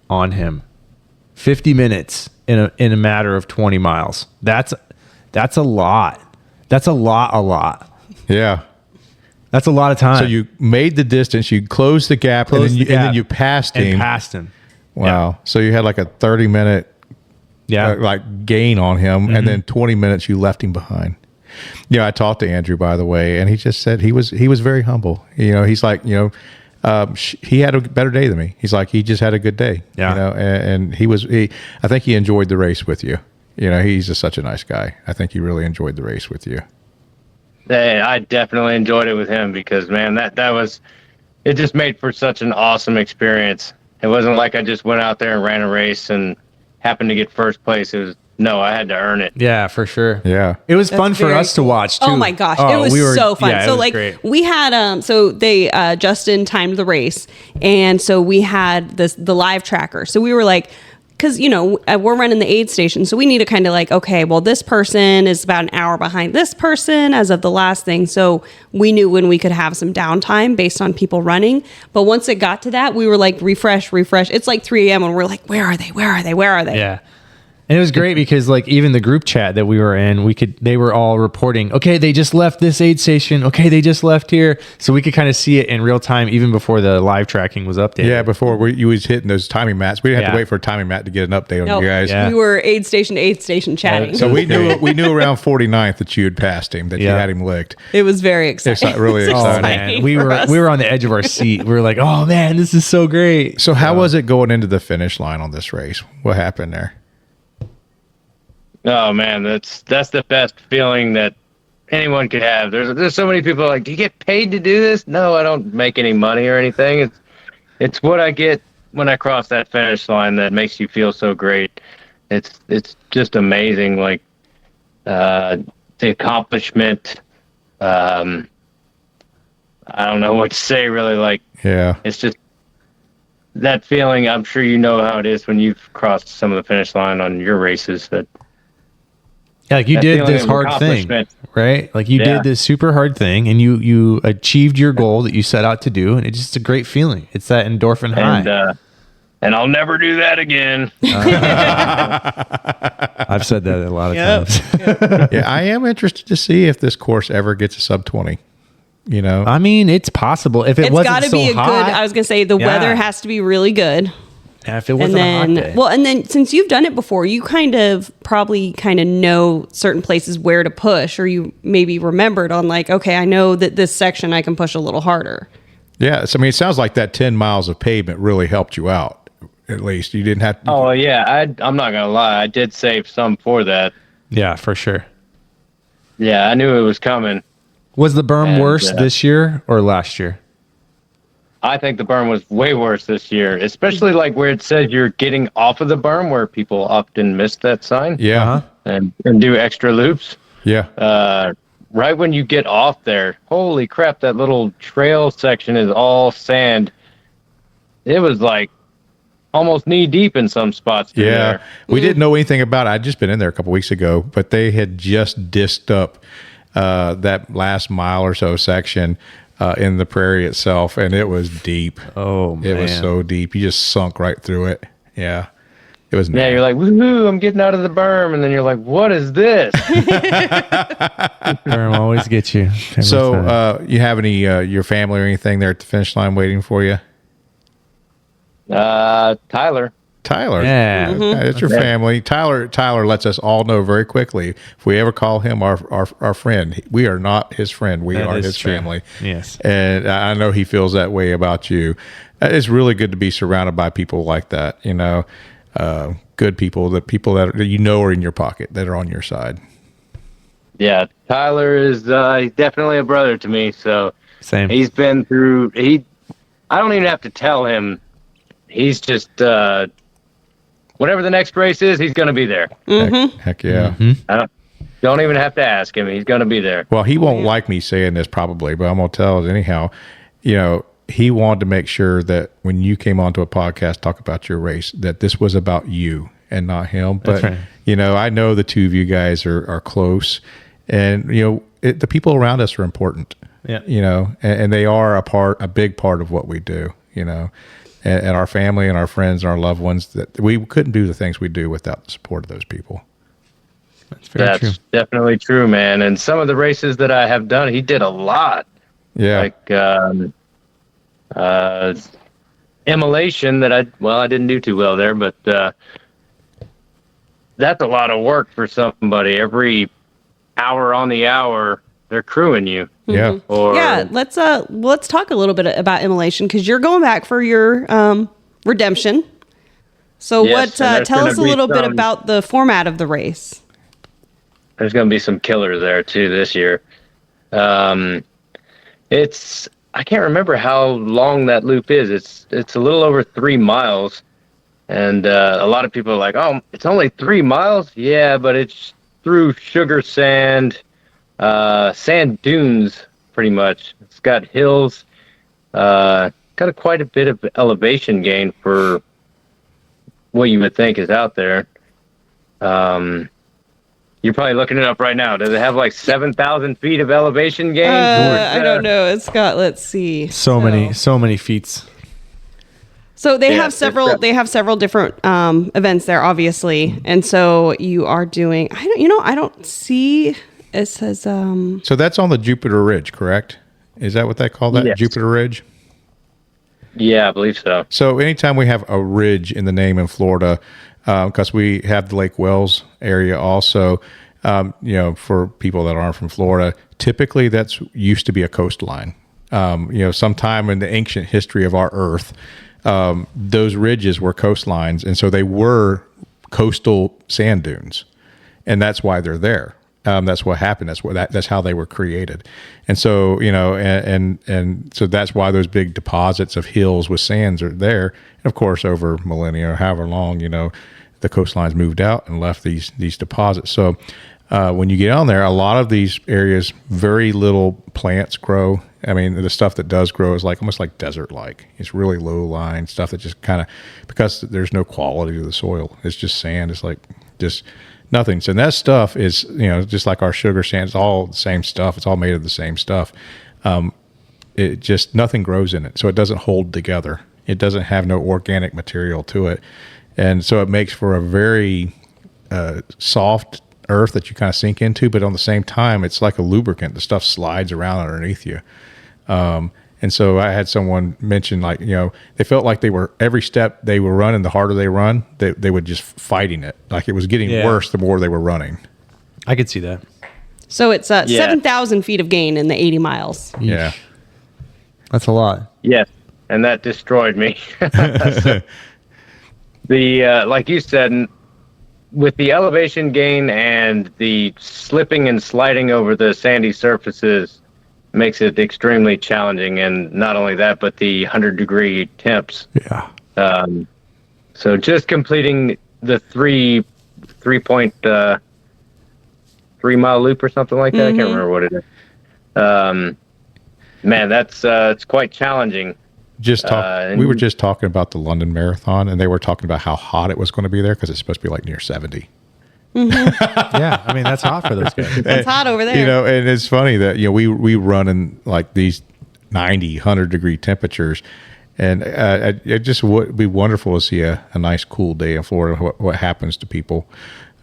on him. 50 minutes in a matter of 20 miles. That's a lot. That's a lot. Yeah. That's a lot of time. So you made the distance, you closed the gap, and then you passed him. And passed him. Wow. Yeah. So you had like a 30-minute gain on him, and then 20 minutes you left him behind. I talked to Andrew, by the way, and he just said he was very humble. He's like, he had a better day than me. He's like, he just had a good day. Yeah. And I think he enjoyed the race with you. He's just such a nice guy. I think he really enjoyed the race with you. Hey, I definitely enjoyed it with him because, man, it just made for such an awesome experience. It wasn't like I just went out there and ran a race and happened to get first place. I had to earn it. Yeah, for sure. Yeah. It was That's fun for very us to cool. watch too. Oh my gosh, it was so fun. Yeah, so it was like great. we had so they Justin timed the race, and so we had the live tracker. So we were like, because we're running the aid station, so we need to kind of like, okay, well, this person is about an hour behind this person as of the last thing. So we knew when we could have some downtime based on people running. But once it got to that, we were like, refresh. It's like 3 a.m. and we're like, where are they? Yeah. And it was great because like even the group chat that we were in, they were all reporting, okay, they just left this aid station. Okay, they just left here. So we could kind of see it in real time even before the live tracking was updated. Yeah, before you was hitting those timing mats. We didn't have to wait for a timing mat to get an update on No, you guys. Yeah. we were aid station to aid station chatting. So we knew around 49th that you had passed him, that you Yeah. had him licked. It was very exciting. It's really It was exciting. exciting We for were us. we were on the edge of our seat. We were like, oh man, this is so great. So how was it going into the finish line on this race? What happened there? Oh man, that's the best feeling that anyone could have. There's so many people like, do you get paid to do this? No, I don't make any money or anything. It's what I get when I cross that finish line that makes you feel so great. It's just amazing. Like the accomplishment. I don't know what to say really. Like Yeah. it's just that feeling. I'm sure you know how it is when you've crossed some of the finish line on your races. Yeah, like you That did feeling this of hard thing, accomplishment. right? Like you Yeah. did this super hard thing and you achieved your goal that you set out to do. And it's just a great feeling. It's that endorphin high. And I'll never do that again. I've said that a lot of Yep. times. Yeah, I am interested to see if this course ever gets a sub 20. I mean, it's possible. If it It's wasn't got to so be a hot, good. I was gonna say the Yeah. weather has to be really good. yeah, if it And wasn't a then, hot day. and then since you've done it before, you probably know certain places where to push, or you maybe remembered on like, okay, I know that this section I can push a little harder. Yeah, so, I mean, it sounds like that 10 miles of pavement really helped you out. At least you didn't have to. Oh yeah, I'm not gonna lie. I did save some for that. Yeah, for sure. Yeah, I knew it was coming. Was the berm And, worse this year or last year? I think the berm was way worse this year, especially like where it says you're getting off of the berm, where people often miss that sign. Yeah. Uh-huh. And do extra loops. Yeah. Right when you get off there, holy crap! That little trail section is all sand. It was like almost knee deep in some spots. through Yeah. there. We didn't know anything about it. I'd just been in there a couple weeks ago, but they had just disced up that last mile or so section in the prairie itself, and it was deep. Oh, It was man. so deep. You just sunk right through it. Yeah. It was Yeah, you're like, woohoo! I'm getting out of the berm, and then you're like, what is this? Berm always gets you. every So, time. you have any your family or anything there at the finish line waiting for you? Tyler. Tyler. Yeah. It's your family. Tyler lets us all know very quickly if we ever call him our friend. We are not his friend. We That are is his true. family. Yes. And I know he feels that way about you. It's really good to be surrounded by people like that. Good people, the people that you know are in your pocket, that are on your side. Yeah, Tyler is he's definitely a brother to me. So Same. he's been through. I don't even have to tell him. He's just whatever the next race is, he's going to be there. Heck yeah. I don't even have to ask him. He's going to be there. Well, he won't like me saying this probably, but I'm going to tell it anyhow. He wanted to make sure that when you came onto a podcast, talk about your race, that this was about you and not him. But, That's right. I know the two of you guys are close, and, the people around us are important, Yeah. and they are a big part of what we do, and our family and our friends and our loved ones, that we couldn't do the things we do without the support of those people. That's true. Definitely true, man. And some of the races that I have done, he did a lot. Yeah. Like immolation that I didn't do too well there, but that's a lot of work for somebody. Every hour on the hour, they're crewing you. Yeah. Or let's talk a little bit about immolation, because you're going back for your redemption. So Yes, and there's tell gonna us a be little bit some- about the format of the race. There's going to be some killers there too this year. I can't remember how long that loop is. It's a little over 3 miles, and a lot of people are like, "Oh, it's only 3 miles." Yeah, but it's through sugar sand, sand dunes, pretty much. It's got hills, got quite a bit of elevation gain for what you would think is out there. You're probably looking it up right now. Does it have like 7,000 feet of elevation gain? I don't know. It's got, let's see. So many feats. So they Yeah, have several. it's- They have several different events there, obviously, and so you are doing. I don't see. It says. So that's on the Jupiter Ridge, correct? Is that what they call that? Yes. Jupiter Ridge? Yeah, I believe so. So anytime we have a ridge in the name in Florida, because we have the Lake Wells area also, for people that aren't from Florida, typically that's used to be a coastline. Sometime in the ancient history of our Earth, those ridges were coastlines, and so they were coastal sand dunes, and that's why they're there. That's what happened. That's how they were created. And so, and so that's why those big deposits of hills with sands are there. And of course, over millennia or however long, the coastlines moved out and left these deposits. So when you get on there, a lot of these areas, very little plants grow. I mean, the stuff that does grow is almost like desert-like. It's really low-lying stuff that just kind of, because there's no quality to the soil. It's just sand. It's like just nothing. So that stuff is, just like our sugar sand. It's all the same stuff. It's all made of the same stuff. It just, nothing grows in it. So it doesn't hold together. It doesn't have no organic material to it. And so it makes for a very soft earth that you kind of sink into, but on the same time, it's like a lubricant. The stuff slides around underneath you. And so I had someone mention, they felt like they were, every step they were running, the harder they run, they would just fighting it. Like it was getting worse the more they were running. I could see that. So it's 7,000 feet of gain in the 80 miles. Yeah. That's a lot. Yes, and that destroyed me. Like you said, with the elevation gain and the slipping and sliding over the sandy surfaces, makes it extremely challenging. And not only that, but the 100-degree temps. Yeah. So just completing the 3.3 mile loop or something like that. I can't remember what it is. Man, that's it's quite challenging. We were just talking about the London Marathon, and they were talking about how hot it was going to be there because it's supposed to be like near 70. Yeah, I mean that's hot for those guys. It's hot over there. And it's funny that we run in like these 90, 100-degree temperatures, and it just would be wonderful to see a nice cool day in Florida. What happens to people,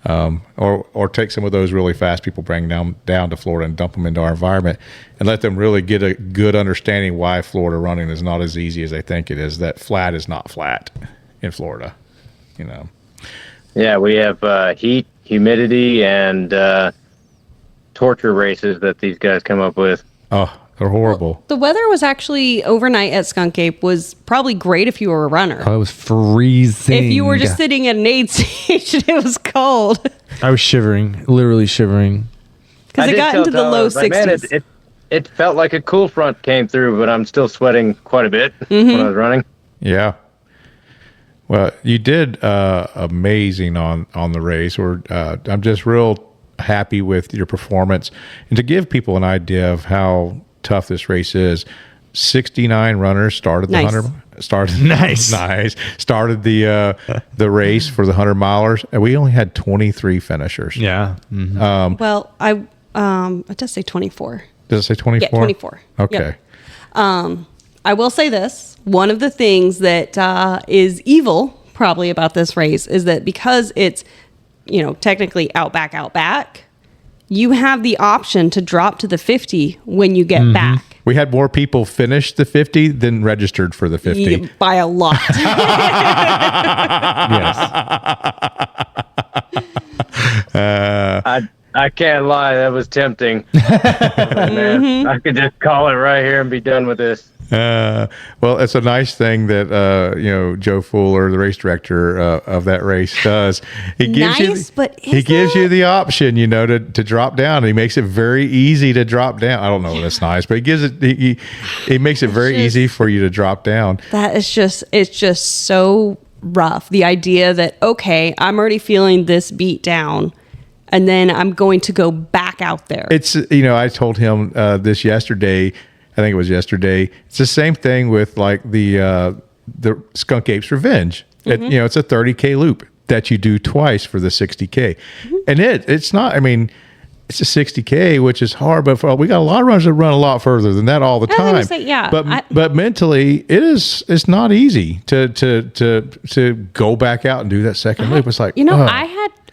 or take some of those really fast people, bring them down to Florida and dump them into our environment, and let them really get a good understanding why Florida running is not as easy as they think it is. That flat is not flat in Florida, Yeah, we have heat, humidity, and torture races that these guys come up with. Oh, they're horrible. The weather was actually overnight at Skunk Ape was probably great if you were a runner. Oh, it was freezing. If you were just sitting at an aid station, it was cold. I was shivering, literally shivering. Because it got into the low 60s. Man, it felt like a cool front came through, but I'm still sweating quite a bit when I was running. Yeah. Well, you did amazing on the race. I'm just real happy with your performance. And to give people an idea of how tough this race is, 69 runners started the Nice. 100. Started the race for the 100 milers, and we only had 23 finishers. Yeah. Well, I just say 24. Does it say 24? Yeah, 24. Okay. Yep. I will say this. One of the things that is evil probably about this race is that because it's, technically outback, you have the option to drop to the 50 when you get back. We had more people finish the 50 than registered for the 50. Yeah, by a lot. Yes. I can't lie, that was tempting. Man, I could just call it right here and be done with this. Well, it's a nice thing that Joe Fuller, the race director of that race, does. He gives Nice, but he is gives you it? the option, to drop down. And he makes it very easy to drop down. I don't know if that's nice, but he gives it. He makes it very easy for you to drop down. That is it's just so rough. The idea that, okay, I'm already feeling this beat down, and then I'm going to go back out there. It's I told him this yesterday. I think it was yesterday. It's the same thing with like the Skunk Ape's Revenge. It's a 30K loop that you do twice for the 60K, and it's not. I mean, it's a 60K, which is hard, but we got a lot of runners that run a lot further than that all the I was gonna time. say, yeah, but mentally, it's not easy to go back out and do that second loop. It's like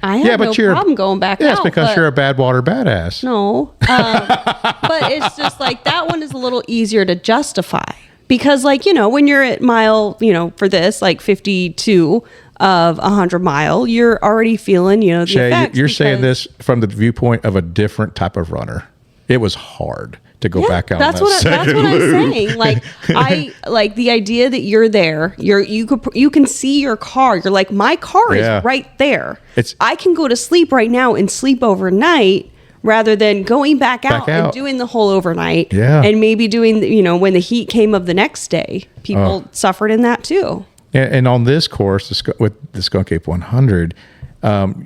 I had no problem going back out. Yeah, it's because you're a bad water badass. No, but it's just like that one is a little easier to justify because, when you're at mile, for this, like 52 of 100 mile, you're already feeling, the Shae, effects. you're saying this from the viewpoint of a different type of runner. It was hard to go back out. That's on what that second I'm loop. saying. Like I like the idea that you're there. You can see your car. You're like, my car is right there. I can go to sleep right now and sleep overnight rather than going back out and doing the whole overnight. Yeah. And maybe doing when the heat came of the next day, people suffered in that too. And on this course, with the Skunk Ape 100,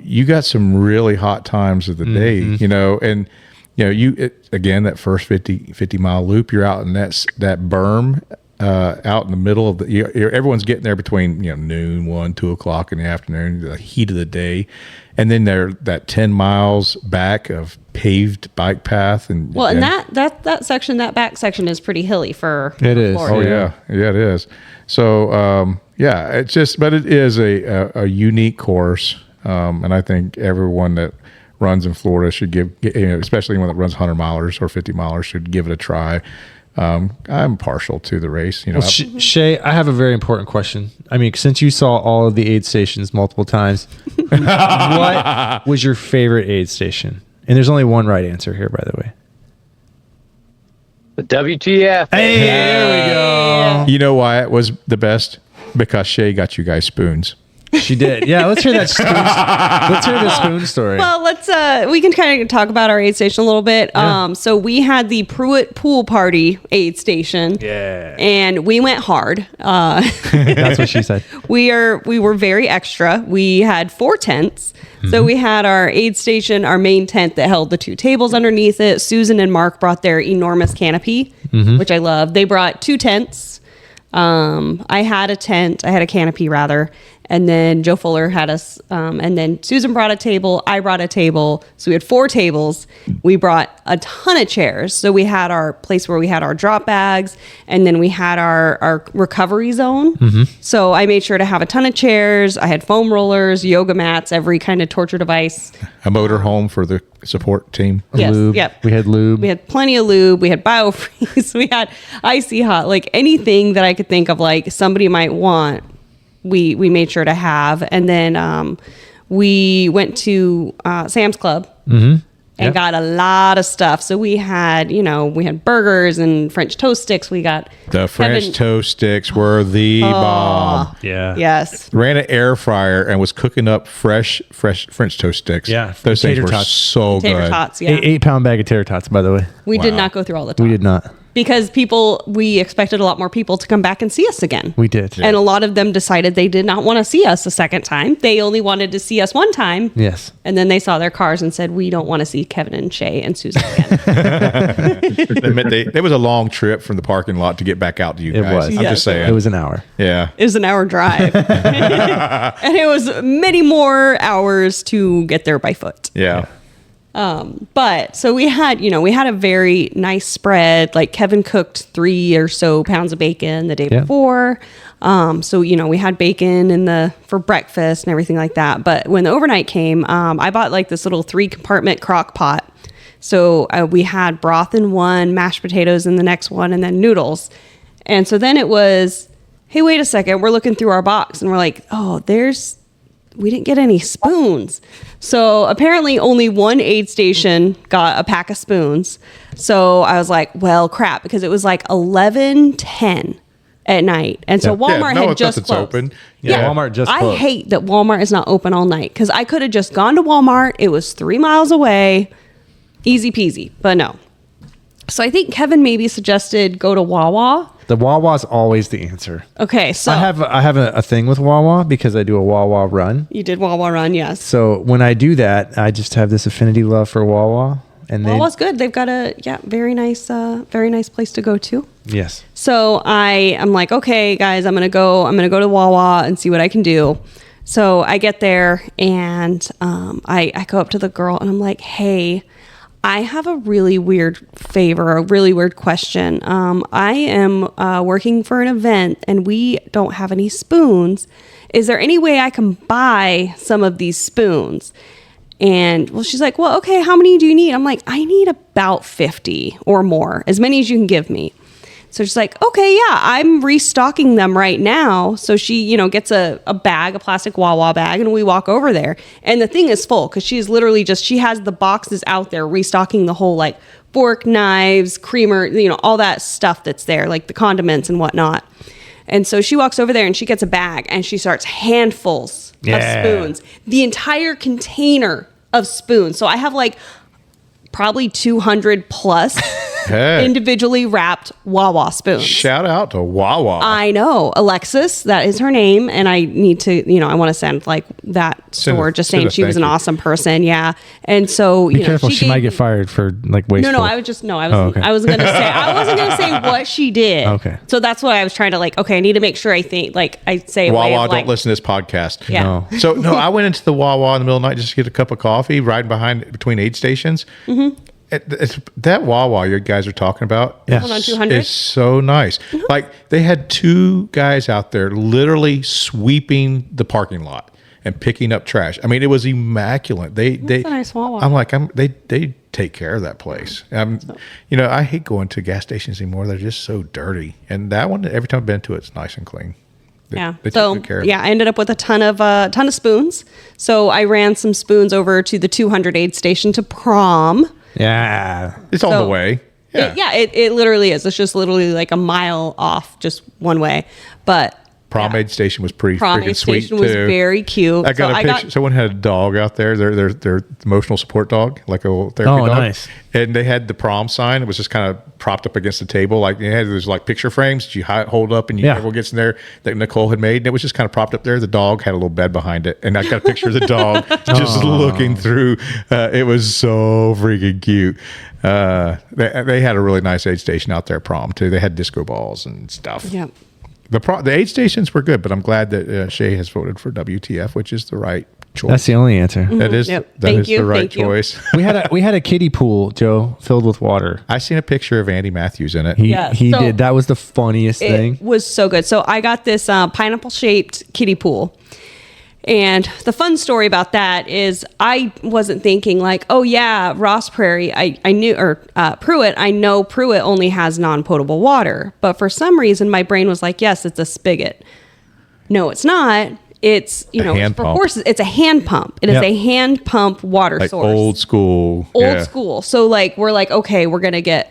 you got some really hot times of the day, and again, that first 50 mile loop, you're out in that berm, out in the middle of everyone's getting there between, noon, 1, 2 o'clock in the afternoon, the heat of the day. And then that 10 miles back of paved bike path. And that section, that back section is pretty hilly for is. Florida. Oh yeah, it is. So, it's just, but it is a unique course. And I think everyone that runs in Florida should give, especially one that runs 100 milers or 50 milers, should give it a try. I'm partial to the race. Well, Shae, I have a very important question. I mean, since you saw all of the aid stations multiple times, what was your favorite aid station? And there's only one right answer here, by the way. The WTF. Hey, there we go. You know why it was the best? Because Shae got you guys spoons. She did. Yeah, let's hear that spoon. Let's hear the spoon story. Well, we can kind of talk about our aid station a little bit. Yeah. So we had the Pruitt Pool Party aid station. Yeah. And we went hard. That's what she said. We were very extra. We had 4 tents. So we had our aid station, our main tent that held the 2 tables underneath it. Susan and Mark brought their enormous canopy, which I love. They brought 2 tents. I had a tent. I had a canopy rather. And then Joe Fuller had us, and then Susan brought a table. I brought a table. So we had 4 tables. We brought a ton of chairs. So we had our place where we had our drop bags, and then we had our recovery zone. So I made sure to have a ton of chairs. I had foam rollers, yoga mats, every kind of torture device. A motor home for the support team. Yes, Lube. yep. We had lube. We had plenty of lube. We had biofreeze. We had icy hot, like anything that I could think of, like somebody might want. We made sure to have. And then we went to Sam's Club and got a lot of stuff. So we had, we had burgers and French toast sticks. We got the French toast sticks were the bomb. Yeah. Yes. Ran an air fryer and was cooking up fresh French toast sticks. Yeah, those things tater were tots. so Tater good. tots, yeah. 8-pound bag of tater tots, by the way. We did Wow. not go through all the tots. We did not. Because we expected a lot more people to come back and see us again. We did. And a lot of them decided they did not want to see us a second time. They only wanted to see us one time. Yes. And then they saw their cars and said, we don't want to see Kevin and Shae and Susan again. It was a long trip from the parking lot to get back out to you It guys. was. I'm Yes, just saying. It was an hour. Yeah. It was an hour drive. And it was many more hours to get there by foot. Yeah. But so we had a very nice spread. Like Kevin cooked 3 or so pounds of bacon the day Yeah. before. So we had bacon for breakfast and everything like that. But when the overnight came, I bought like this little 3-compartment crock pot. So we had broth in one, mashed potatoes in the next one, and then noodles. And so then it was, hey, wait a second. We're looking through our box and we're like, oh, we didn't get any spoons. So apparently only one aid station got a pack of spoons. So I was like, well, crap, because it was like 11:10 at night. And so Walmart had just it's closed. open. Yeah, Walmart just I closed. hate that Walmart is not open all night because I could have just gone to Walmart. It was 3 miles away. Easy peasy. But no. So I think Kevin maybe suggested go to Wawa. The Wawa's always the answer. Okay, so I have a thing with Wawa because I do a Wawa run. you did Wawa run, yes. So when I do that, I just have this affinity love for Wawa. And Wawa's good. They've got a very nice place to go to. Yes. So I'm like, okay, guys, I'm gonna go to Wawa and see what I can do. So I get there and I go up to the girl and I'm like, hey, I have a really weird favor, a really weird question. I am working for an event and we don't have any spoons. Is there any way I can buy some of these spoons? And well, she's like, well, okay, how many do you need? I'm like, I need about 50 or more, as many as you can give me. So she's like, okay, yeah, I'm restocking them right now. So she, gets a plastic Wawa bag, and we walk over there. And the thing is full because she's literally she has the boxes out there restocking the whole like fork, knives, creamer, all that stuff that's there, like the condiments and whatnot. And so she walks over there and she gets a bag and she starts handfuls of spoons, the entire container of spoons. So I have like probably 200 plus individually wrapped Wawa spoons. Shout out to Wawa. I know. Alexis, that is her name. And I need to, I want to send like that store just saying she was an awesome person. Yeah. And so, Be careful. She might get fired for like wasteful. No, I wasn't going to say what she did. Okay. So that's why I was trying to I need to make sure I say Wawa, don't listen to this podcast. Yeah. No. So I went into the Wawa in the middle of the night just to get a cup of coffee, riding between aid stations. Mm-hmm. It's that Wawa you guys are talking about. Yeah. On 200? It's so nice. Mm-hmm. Like they had 2 guys out there literally sweeping the parking lot and picking up trash. I mean, it was immaculate. They a nice Wawa. I'm like, they take care of that place. I hate going to gas stations anymore. They're just so dirty. And that one, every time I've been to it, it's nice and clean. They take good care of it. I ended up with a ton of spoons. So I ran some spoons over to the 200 aid station to Prom. Yeah. It's on the way. Yeah. It literally is. It's just literally like a mile off, just one way. But Prom aid station was pretty Prom freaking aid sweet station too. was very cute. I got a picture. Someone had a dog out there. Their emotional support dog, like a little therapy dog. Nice. And they had the prom sign. It was just kind of propped up against the table. Like they had those like picture frames that you hold up and everyone gets in there that Nicole had made. And it was just kind of propped up there. The dog had a little bed behind it. And I got a picture of the dog just looking through. It was so freaking cute. They had a really nice aid station out there at Prom too. They had disco balls and stuff. Yeah. The aid stations were good, but I'm glad that Shae has voted for WTF, which is the right choice. That's the only answer. That is Yep. that Thank is you, the right thank you. choice. we had a kiddie pool, Joe, filled with water. I seen a picture of Andy Matthews in it. He Yeah, he so- did. That was the funniest thing. It was so good. So I got this pineapple shaped kiddie pool. And the fun story about that is I wasn't thinking like, oh yeah, Ross Prairie, I knew, or Pruitt, I know Pruitt only has non-potable water. But for some reason, my brain was like, yes, it's a spigot. No, it's not. it's, you A know, hand for pump. horses, it's a hand pump. It is Yep. a hand pump water Like source. old school. Old school. So like we're like, okay, we're gonna get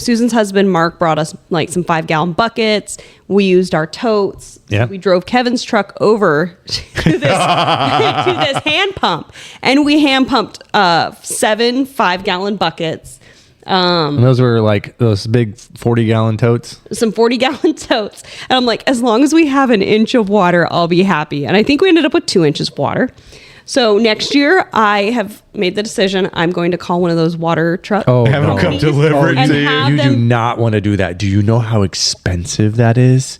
Susan's husband Mark brought us like some 5-gallon buckets. We used our totes. Yeah. We drove Kevin's truck over to this to this hand pump, and we hand pumped 7 5-gallon buckets. And those were like those big 40-gallon totes. Some 40-gallon totes. And I'm like, as long as we have an inch of water, I'll be happy. And I think we ended up with 2 inches of water. So next year, I have made the decision I'm going to call one of those water trucks. Oh, Have them come deliver it And to you. have You do them- not want to do that. Do you know how expensive that is?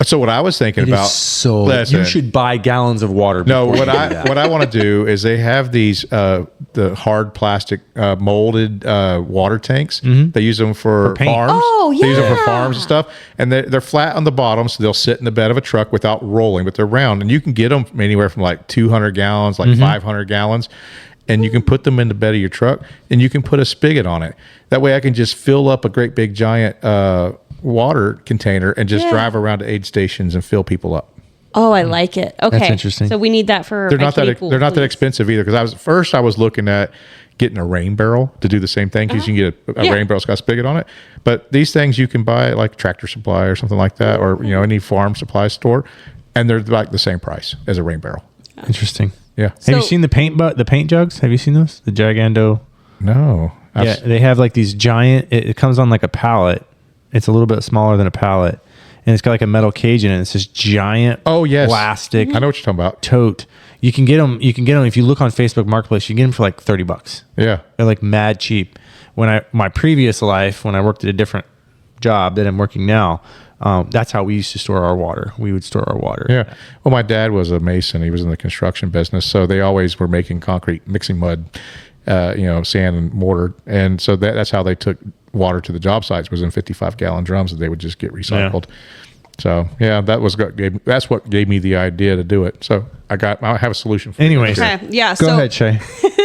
So what I was thinking It about. is so. Listen, You should buy gallons of water. No, before what you do that. I want to do is they have these the hard plastic molded water tanks. They use them for paint. farms. Oh, They use them for yeah. farms and stuff, and they're flat on the bottom, so they'll sit in the bed of a truck without rolling, but they're round, and you can get them from anywhere from like 200 gallons, like 500 gallons. And you can put them in the bed of your truck, and you can put a spigot on it. That way, I can just fill up a great big giant water container and just Yeah. drive around to aid stations and fill people up. Oh, I like it. Okay. interesting. So we need that for They're my not kiddie that pool, they're not that please. expensive either. Because I was looking at getting a rain barrel to do the same thing, because you can get a Yeah. rain barrel that's got a spigot on it. But these things you can buy at like Tractor Supply or something like that, or any farm supply store, and they're like the same price as a rain barrel. Interesting. Yeah. Have you So- seen the paint jugs? Have you seen those? The Gigando. No. Yeah, they have like these giant. It comes on like a pallet. It's a little bit smaller than a pallet, and it's got like a metal cage in it. It's this giant. Oh, yes. plastic. I know what you're talking about. Tote. You can get them. You can get them if you look on Facebook Marketplace. You can get them for like $30. Yeah. They're like mad cheap. My previous life, when I worked at a different job that I'm working now, that's how we used to store our water. We would store our water. Yeah. Well, my dad was a mason. He was in the construction business, so they always were making concrete, mixing mud, sand and mortar, and so that's how they took water to the job sites, was in 55-gallon drums that they would just get recycled. So that's what gave me the idea to do it. So I have a solution for Anyways, you. Okay. Yeah. go ahead, Shay.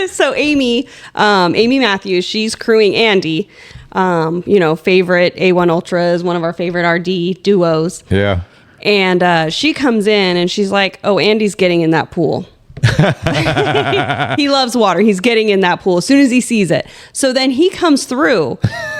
So Amy Matthews, she's crewing Andy. Favorite A1 Ultra is one of our favorite RD duos. Yeah. And she comes in and she's like, "Oh, Andy's getting in that pool." He loves water. He's getting in that pool as soon as he sees it. So then he comes through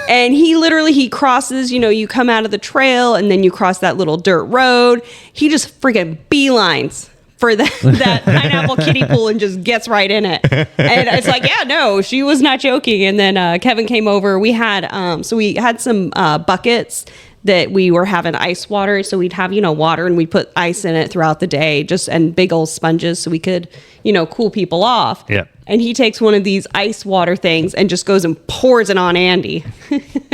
and he crosses, you come out of the trail and then you cross that little dirt road. He just freaking beelines for that pineapple kiddie pool and just gets right in it. And it's like, yeah, no, she was not joking. And then Kevin came over. We had some buckets that we were having ice water. So we'd have, water, and we'd put ice in it throughout the day, and big old sponges so we could, cool people off. Yeah. And he takes one of these ice water things and just goes and pours it on Andy.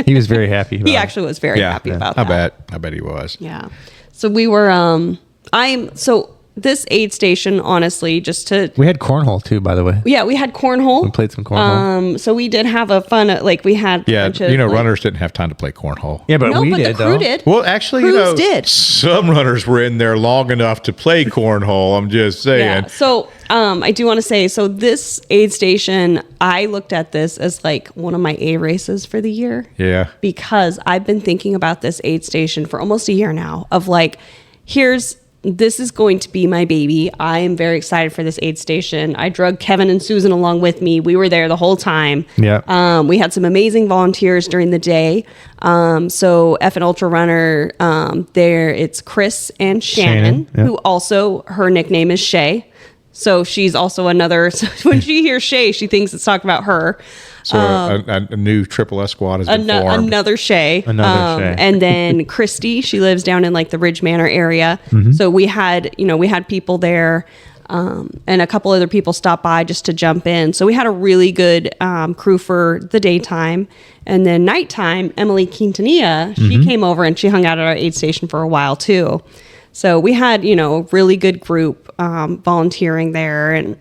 He was very happy. About He it. actually was very happy about that. I bet he was. Yeah. So we were, this aid station, honestly, We had cornhole too, by the way. we had cornhole. We played some cornhole. So we did have a fun, we had, Yeah. a bunch of, Runners didn't have time to play cornhole. Yeah, but no, we but did the crew though. did. Well, actually, Crews did. some runners were in there long enough to play cornhole. I'm just saying. Yeah. So I do want to say, so this aid station, I looked at this as like one of my A races for the year. Yeah. Because I've been thinking about this aid station for almost a year now of like, this is going to be my baby. I am very excited for this aid station. I drug Kevin and Susan along with me. We were there the whole time. Yeah. We had some amazing volunteers during the day. So F and Ultra Runner, it's Chris and Shannon, yeah. who also, her nickname is Shea. So she's also another, so when she hears Shea, she thinks it's talking about her. So a new Triple S squad has been formed. Another Shea. Another Shea. And then Christy, she lives down in like the Ridge Manor area. Mm-hmm. So we had people there, and a couple other people stopped by just to jump in. So we had a really good crew for the daytime. And then nighttime, Emily Quintanilla, Mm-hmm. she came over and she hung out at our aid station for a while too. So we had, a really good group volunteering there, and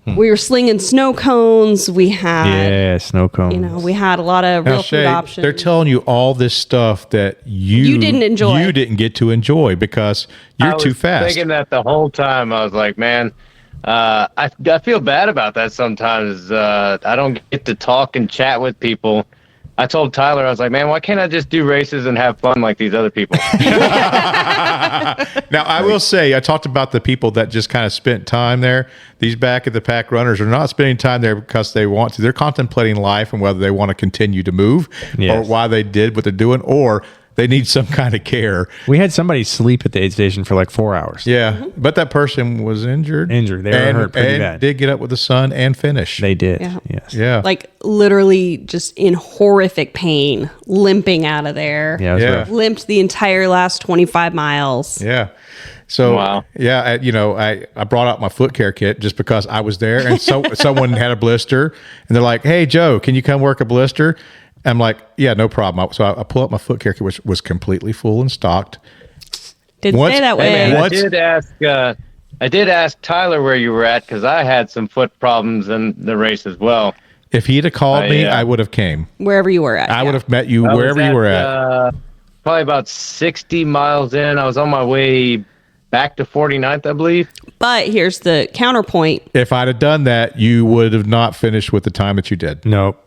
we were slinging snow cones. We had, Yeah, snow cones. we had a lot of Now, real Shay, food options. they're telling you all this stuff that you didn't enjoy. You didn't get to enjoy because you're too fast. Thinking that the whole time. I was like, man, I feel bad about that sometimes. I don't get to talk and chat with people, I told Tyler, I was like, man, why can't I just do races and have fun like these other people? Now, I will say, I talked about the people that just kind of spent time there. These back of the pack runners are not spending time there because they want to. They're contemplating life and whether they want to continue to move or why they did what they're doing, or they need some kind of care. We had somebody sleep at the aid station for like 4 hours. Yeah, but that person was injured. They were hurt pretty bad. Did get up with the sun and finish. They did. Yeah. Yes. Yeah. Like literally just in horrific pain, limping out of there. Yeah. It was Yeah. rough. Limped the entire last 25 miles. Yeah. So, Wow. yeah, I brought out my foot care kit just because I was there, and so someone had a blister, and they're like, "Hey, Joe, can you come work a blister?" I'm like, "Yeah, no problem." So I pull up my foot care kit, which was completely full and stocked. Didn't Once- say that Hey, way. man, I did ask Tyler where you were at because I had some foot problems in the race as well. If he'd have called me, yeah. I would have came. Wherever you were at. I yeah. would have met you I wherever was you were at. Probably about 60 miles in. I was on my way back to 49th, I believe. But here's the counterpoint. If I'd have done that, you would have not finished with the time that you did. Nope.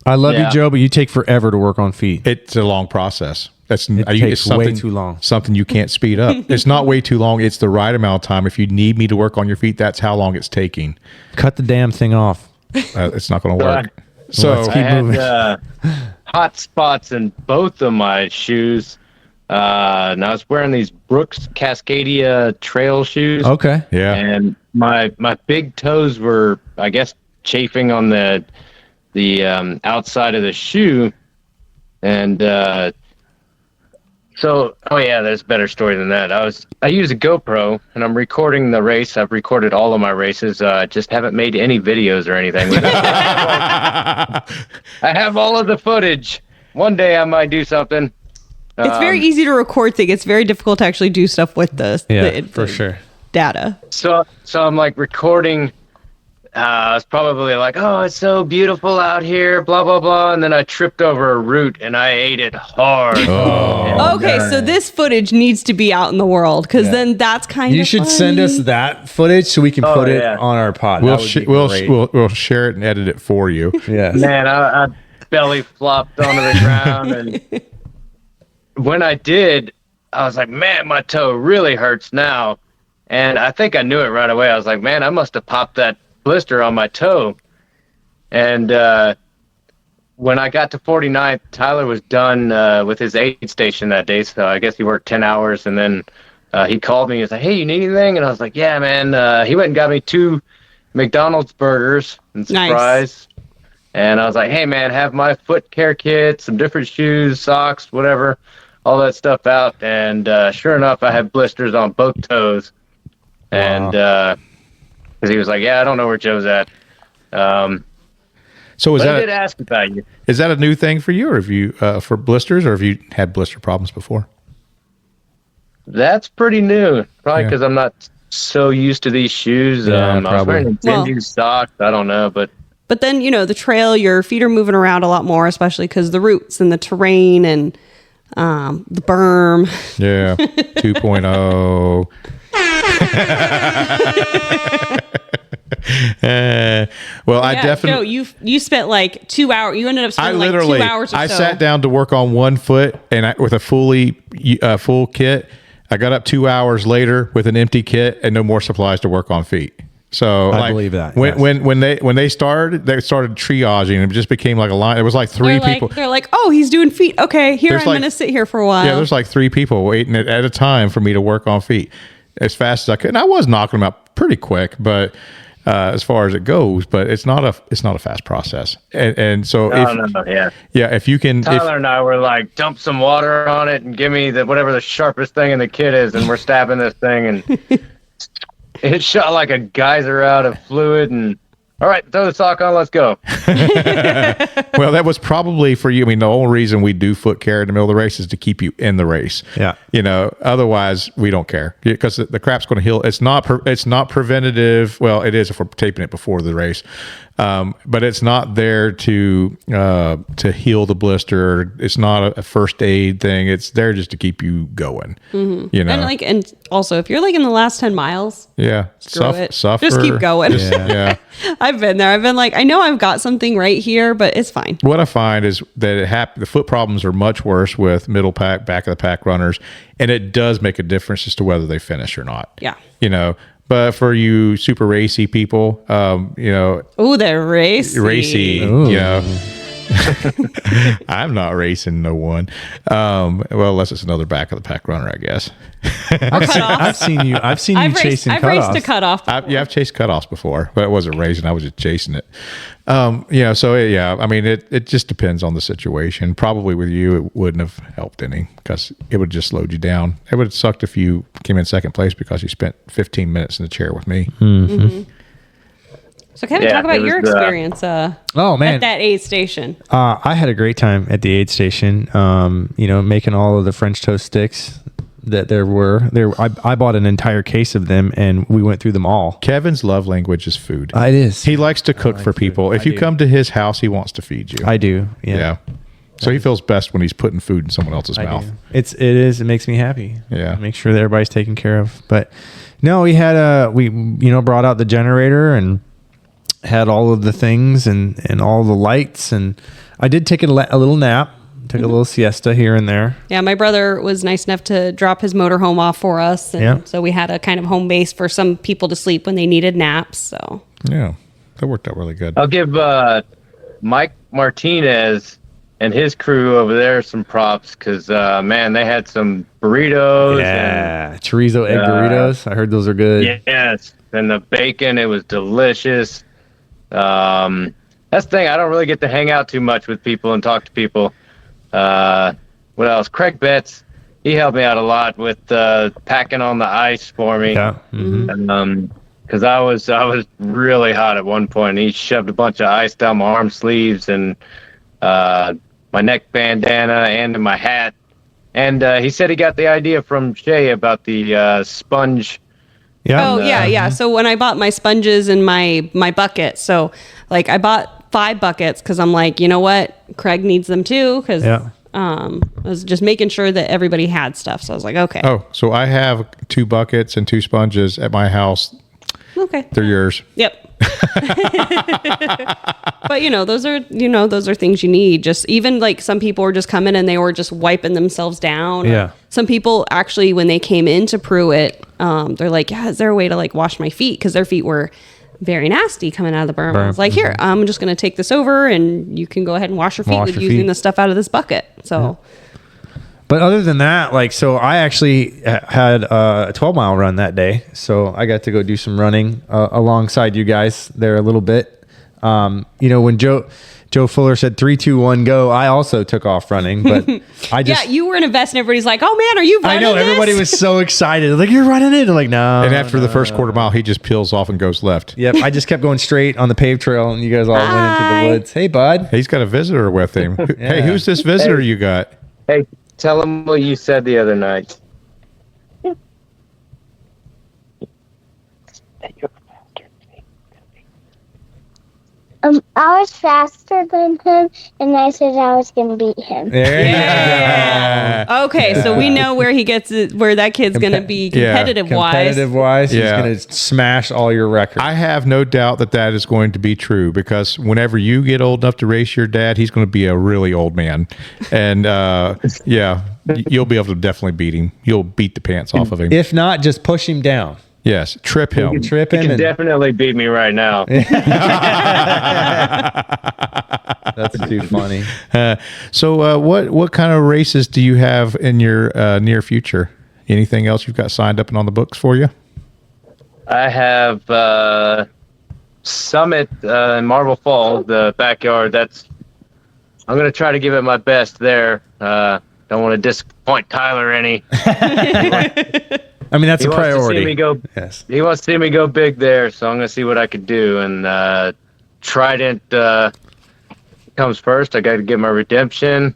I love Yeah. you, Joe, but you take forever to work on feet. It's a long process. It's takes something, way too long. Something you can't speed up. It's not way too long. It's the right amount of time. If you need me to work on your feet, that's how long it's taking. Cut the damn thing off. It's not going to work. Let's So keep I had moving. hot spots in both of my shoes. And I was wearing these Brooks Cascadia trail shoes. Okay. yeah, And my big toes were, I guess, chafing on the outside of the shoe. And so, oh yeah, there's a better story than that. I use a GoPro and I'm recording the race. I've recorded all of my races. Just haven't made any videos or anything with it. I have all of the footage. One day I might do something. It's very easy to record things. It's very difficult to actually do stuff with Yeah, for the sure. data. So I'm like recording. I was probably like, oh, it's so beautiful out here, blah, blah, blah. And then I tripped over a root and I ate it hard. Okay, so this footage needs to be out in the world because then that's kind of You should send us that footage so we can Oh, put it yeah. on our pod. we'll That would be great. we'll share it and edit it for you. Yes. Man, I belly flopped onto the ground. And when I did, I was like, man, my toe really hurts now. And I think I knew it right away. I was like, man, I must have popped that blister on my toe. And when I got to 49th, Tyler was done with his aid station that day. So I guess he worked 10 hours. And then he called me. He was like, hey, you need anything? And I was like, yeah, man. He went and got me 2 McDonald's burgers and Nice. fries. And I was like, hey, man, have my foot care kit, some different shoes, socks, whatever, all that stuff out. And sure enough, I had blisters on both toes. And because he was like, yeah, I don't know where Joe's at. So But I did ask about you. is that a new thing for you, or have you for blisters, or have you had blister problems before? That's pretty new. Probably Yeah. because I'm not so used to these shoes. Yeah, I was probably. wearing Well- Zindu socks. I don't know, but But then, the trail, your feet are moving around a lot more, especially because the roots and the terrain and the berm. Yeah, 2.0. Well, I Yeah, definitely. Joe, you spent like 2 hours. You ended up I spending like literally, 2 hours or I so. sat down to work on one foot, and with a full kit. I got up 2 hours later with an empty kit and no more supplies to work on feet. So I believe that, when yes. when they started triaging. It just became like a line. It was like 3 people. They're like, oh, he's doing feet. Okay, here There's I'm like- going to sit here for a while. Yeah, there's like 3 people waiting at a time for me to work on feet as fast as I could. And I was knocking them out pretty quick, but as far as it goes, but it's not a fast process. And so if you can, Tyler and I were like, dump some water on it and give me whatever the sharpest thing in the kit is, and we're stabbing this thing, and it shot like a geyser out of fluid. And all right, throw the sock on, let's go. well, that was probably for you. I mean, the only reason we do foot care in the middle of the race is to keep you in the race. Yeah. Otherwise we don't care because the crap's going to heal. It's not preventative. Well, it is if we're taping it before the race. But it's not there to heal the blister. It's not a first aid thing. It's there just to keep you going. You know, and also if you're like in the last 10 miles, yeah, suffer. Just keep going. Yeah. I've been there. I've been like, I know I've got something right here, but it's fine. What I find is that the foot problems are much worse with middle pack, back of the pack runners, and it does make a difference as to whether they finish or not. Yeah. You know, but for you super racy people, you know, They're racy. you know, I'm not racing no one. Well, unless it's another back of the pack runner, I guess. I've seen you chasing I've cutoffs. raced a cutoff. I've chased cutoffs before, but it wasn't racing. I was just chasing it. You know, so yeah, I mean, it just depends on the situation. Probably with you, it wouldn't have helped any because it would have just slowed you down. It would have sucked if you came in second place because you spent 15 minutes in the chair with me. So Kevin, talk about your experience Oh man, at that aid station. I had a great time at the aid station. You know, making all of the French toast sticks that there were. I bought an entire case of them, and we went through them all. Kevin's love language is food. It is. He likes to cook for people. If you come to his house, he wants to feed you. I do. Yeah. So he feels best when he's putting food in someone else's mouth. It makes me happy. Yeah. Make sure that everybody's taken care of. But no, we had we brought out the generator and had all of the things and all the lights, and I did take a little nap, took a little siesta here and there. Yeah, my brother was nice enough to drop his motorhome off for us, and so we had a kind of home base for some people to sleep when they needed naps. So yeah, that worked out really good. I'll give Mike Martinez and his crew over there some props because man, they had some burritos. Yeah, chorizo egg burritos. I heard those are good. Yes, and the bacon, it was delicious. That's the thing. I don't really get to hang out too much with people and talk to people. What else? Craig Betts, he helped me out a lot with packing on the ice for me. Yeah. Because I was really hot at one point. He shoved a bunch of ice down my arm sleeves and my neck bandana and in my hat. And he said he got the idea from Shea about the sponge. Yeah. Yeah. So when I bought my sponges and my bucket, so like I bought 5 buckets because I'm like, you know what, Craig needs them too. Because I was just making sure that everybody had stuff. So I was like, okay. Oh, so I have 2 buckets and 2 sponges at my house. Okay. They're yours. Yep. But those are things you need. Just even like some people were just coming and they were just wiping themselves down. Yeah. Some people actually, when they came into Pruitt, they're like, yeah, is there a way to like wash my feet? Because their feet were very nasty coming out of the berm. I was like, here, I'm just going to take this over and you can go ahead and wash your feet using the stuff out of this bucket. So. But other than that, like, so I actually had a 12-mile run that day. So I got to go do some running alongside you guys there a little bit. When Joe Fuller said 3, 2, 1, go, I also took off running, but I just... Yeah, you were in a vest and everybody's like, oh man, are you running I know, everybody was so excited. Like, you're running it? I'm like, no. And after the first quarter mile, he just peels off and goes left. Yep, I just kept going straight on the paved trail, and you guys all went into the woods. Hey, bud. He's got a visitor with him. Hey, who's this visitor you got? Hey, tell him what you said the other night. I was faster than him, and I said I was going to beat him. Yeah. Okay, so we know where that kid's going to be competitive-wise. Competitive-wise, he's going to smash all your records. I have no doubt that is going to be true because whenever you get old enough to race your dad, he's going to be a really old man. And, you'll be able to definitely beat him. You'll beat the pants off of him. If not, just push him down. Yes, trip him. You can trip him. He can definitely beat me right now. That's too funny. So what kind of races do you have in your near future? Anything else you've got signed up and on the books for you? I have Summit in Marble Falls, the backyard. I'm going to try to give it my best there. Don't want to disappoint Tyler any. I mean, that's a priority. Yes. He wants to see me go big there, so I'm going to see what I could do. And Trident comes first. I got to get my redemption.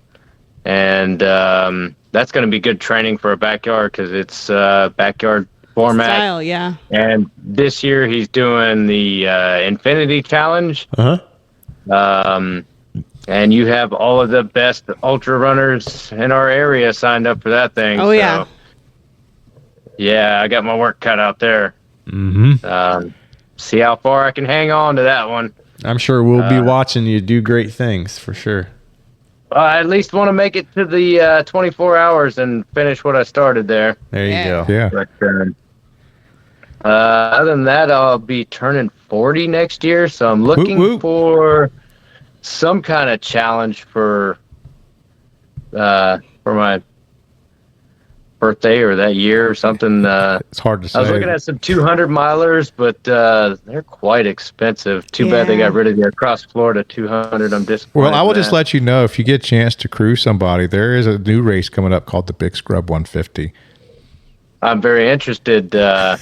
And that's going to be good training for a backyard because it's backyard format. Style, yeah. And this year he's doing the Infinity Challenge. And you have all of the best ultra runners in our area signed up for that thing. Oh, yeah. Yeah, I got my work cut out there. See how far I can hang on to that one. I'm sure we'll be watching you do great things for sure. I at least want to make it to the 24 hours and finish what I started there. There you go. Yeah. But other than that, I'll be turning 40 next year, so I'm looking for some kind of challenge for my birthday or that year or something. It's hard to say. I was looking at some 200 milers, but they're quite expensive. Too bad they got rid of the Across Florida 200. I'm disappointed. Well, I will just let you know, if you get a chance to crew somebody, there is a new race coming up called the Big Scrub 150. I'm very interested. I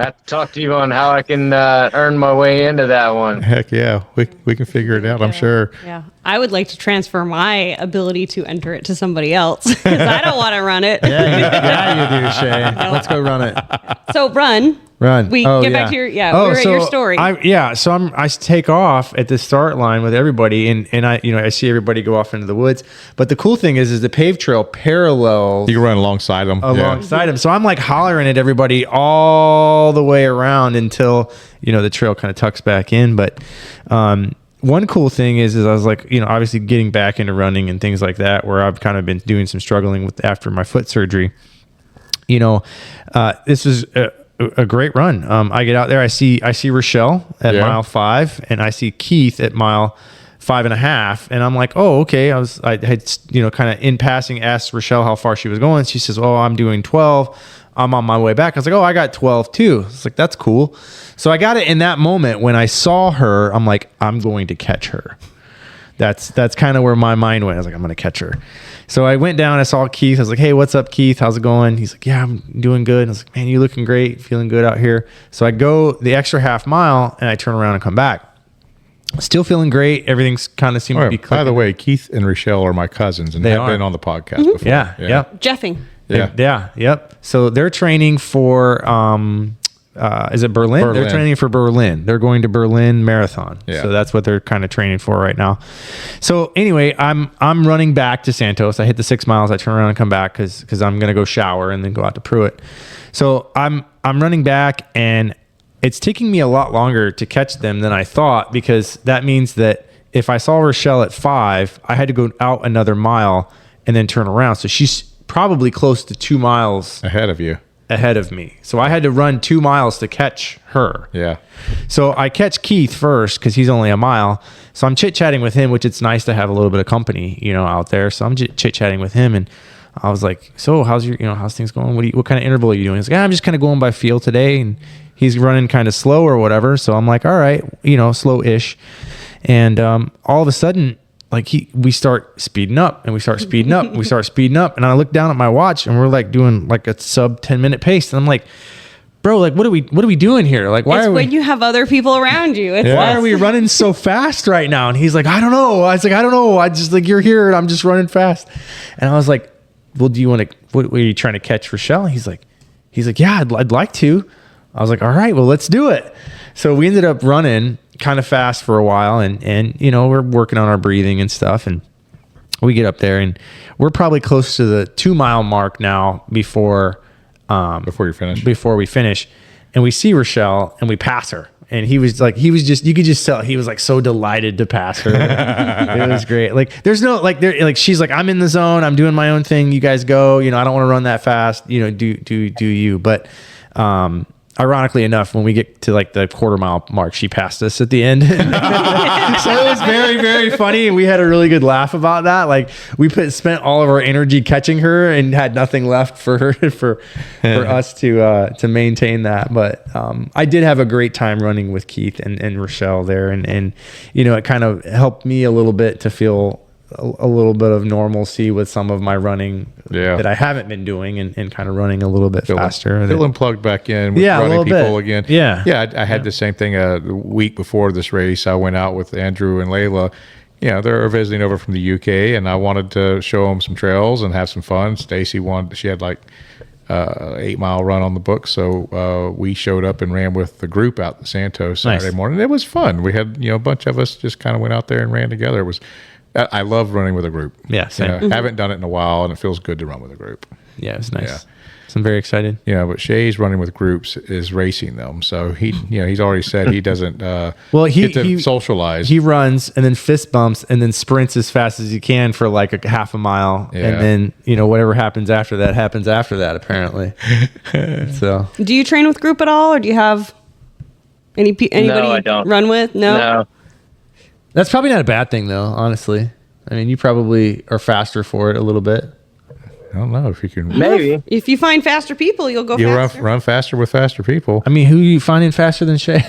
have to talk to you on how I can earn my way into that one. Heck yeah, we can figure it out, I'm sure. Yeah. I would like to transfer my ability to enter it to somebody else because I don't want to run it. Yeah, you do, Shae. Let's go run it. So run. We get back to your we were at your story. So I take off at the start line with everybody, and I see everybody go off into the woods. But the cool thing is the paved trail parallels. You can run alongside them. Them. So I'm like hollering at everybody all the way around until the trail kind of tucks back in. But one cool thing is I was like, obviously getting back into running and things like that, where I've kind of been doing some struggling with after my foot surgery. This is a great run. I get out there, I see Rochelle at mile 5, and I see Keith at mile 5.5, and I'm like, oh, okay. I had kind of in passing asked Rochelle how far she was going. She says, oh, I'm doing 12. I'm on my way back. I was like, oh, I got 12 too. It's like, that's cool. So I got it in that moment when I saw her. I'm like, I'm going to catch her. That's kind of where my mind went. I was like, I'm going to catch her. So I went down, I saw Keith. I was like, hey, what's up, Keith? How's it going? He's like, yeah, I'm doing good. And I was like, man, you looking great, feeling good out here. So I go the extra half mile and I turn around and come back. Still feeling great. Everything's kind of seemed to be clicking. By the way, Keith and Rochelle are my cousins and they've been on the podcast before. Yeah. Yep. Jeffing. Yep. So they're training for is it Berlin? They're training for Berlin. They're going to Berlin Marathon. Yeah. So that's what they're kind of training for right now. So anyway, I'm running back to Santos. I hit the 6 miles. I turn around and come back because I'm gonna go shower and then go out to Pruitt. So I'm running back, and it's taking me a lot longer to catch them than I thought, because that means that if I saw Rochelle at 5, I had to go out another mile and then turn around. So she's probably close to 2 miles ahead of me. So I had to run 2 miles to catch her. Yeah. So I catch Keith first because he's only a mile. So I'm chit-chatting with him, which it's nice to have a little bit of company, out there. So I'm chit-chatting with him, and I was like, so how's things going? What kind of interval are you doing? He's like, I'm just kind of going by feel today. And he's running kind of slow or whatever. So I'm like, all right, slow-ish. And all of a sudden, we start speeding up, and we start speeding up, and we start speeding up. And I look down at my watch, and we're like doing like a sub 10-minute pace. And I'm like, bro, like, what are we doing here? Like, why it's when you have other people around you. Why are we running so fast right now? And he's like, I don't know. I was like, I don't know. I just you're here and I'm just running fast. And I was like, well, do you want to, what were you trying to catch Rochelle? He's like, yeah, I'd like to. I was like, all right, well, let's do it. So we ended up running kind of fast for a while, and we're working on our breathing and stuff, and we get up there, and we're probably close to the 2 mile mark now before you finish. Before we finish, and we see Rochelle, and we pass her, and you could just tell he was like so delighted to pass her. It was great. Like there's no she's like, I'm in the zone, I'm doing my own thing, you guys go. I don't want to run that fast. Do you? But ironically enough, when we get to like the quarter mile mark, she passed us at the end. So it was very, very funny. And we had a really good laugh about that. Like we spent all of our energy catching her and had nothing left for her, for us to maintain that. But I did have a great time running with Keith and Rochelle there. And it kind of helped me a little bit to feel a little bit of normalcy with some of my running that I haven't been doing, and kind of running a little bit faster. Feeling plugged back in with running people again. Yeah. I had the same thing a week before this race. I went out with Andrew and Layla, they're visiting over from the UK, and I wanted to show them some trails and have some fun. Stacy she had like 8-mile run on the book, so we showed up and ran with the group out in Santos Saturday morning. It was fun. We had a bunch of us just kind of went out there and ran together. It was I love running with a group. Yeah, same. Haven't done it in a while, and it feels good to run with a group. Yeah, it was nice. Yeah. So I'm very excited. Yeah, but Shea's running with groups is racing them, so he's already said he doesn't get to socialize. He runs and then fist bumps and then sprints as fast as he can for like a half a mile, and then whatever happens after that apparently. So, do you train with group at all, or do you have anybody No, I don't. run with? No. that's probably not a bad thing though. Honestly, I mean, you probably are faster for it a little bit. I don't know if you can. Maybe. If you find faster people, you'll go You faster. run faster with faster people. I mean, who are you finding faster than Shae?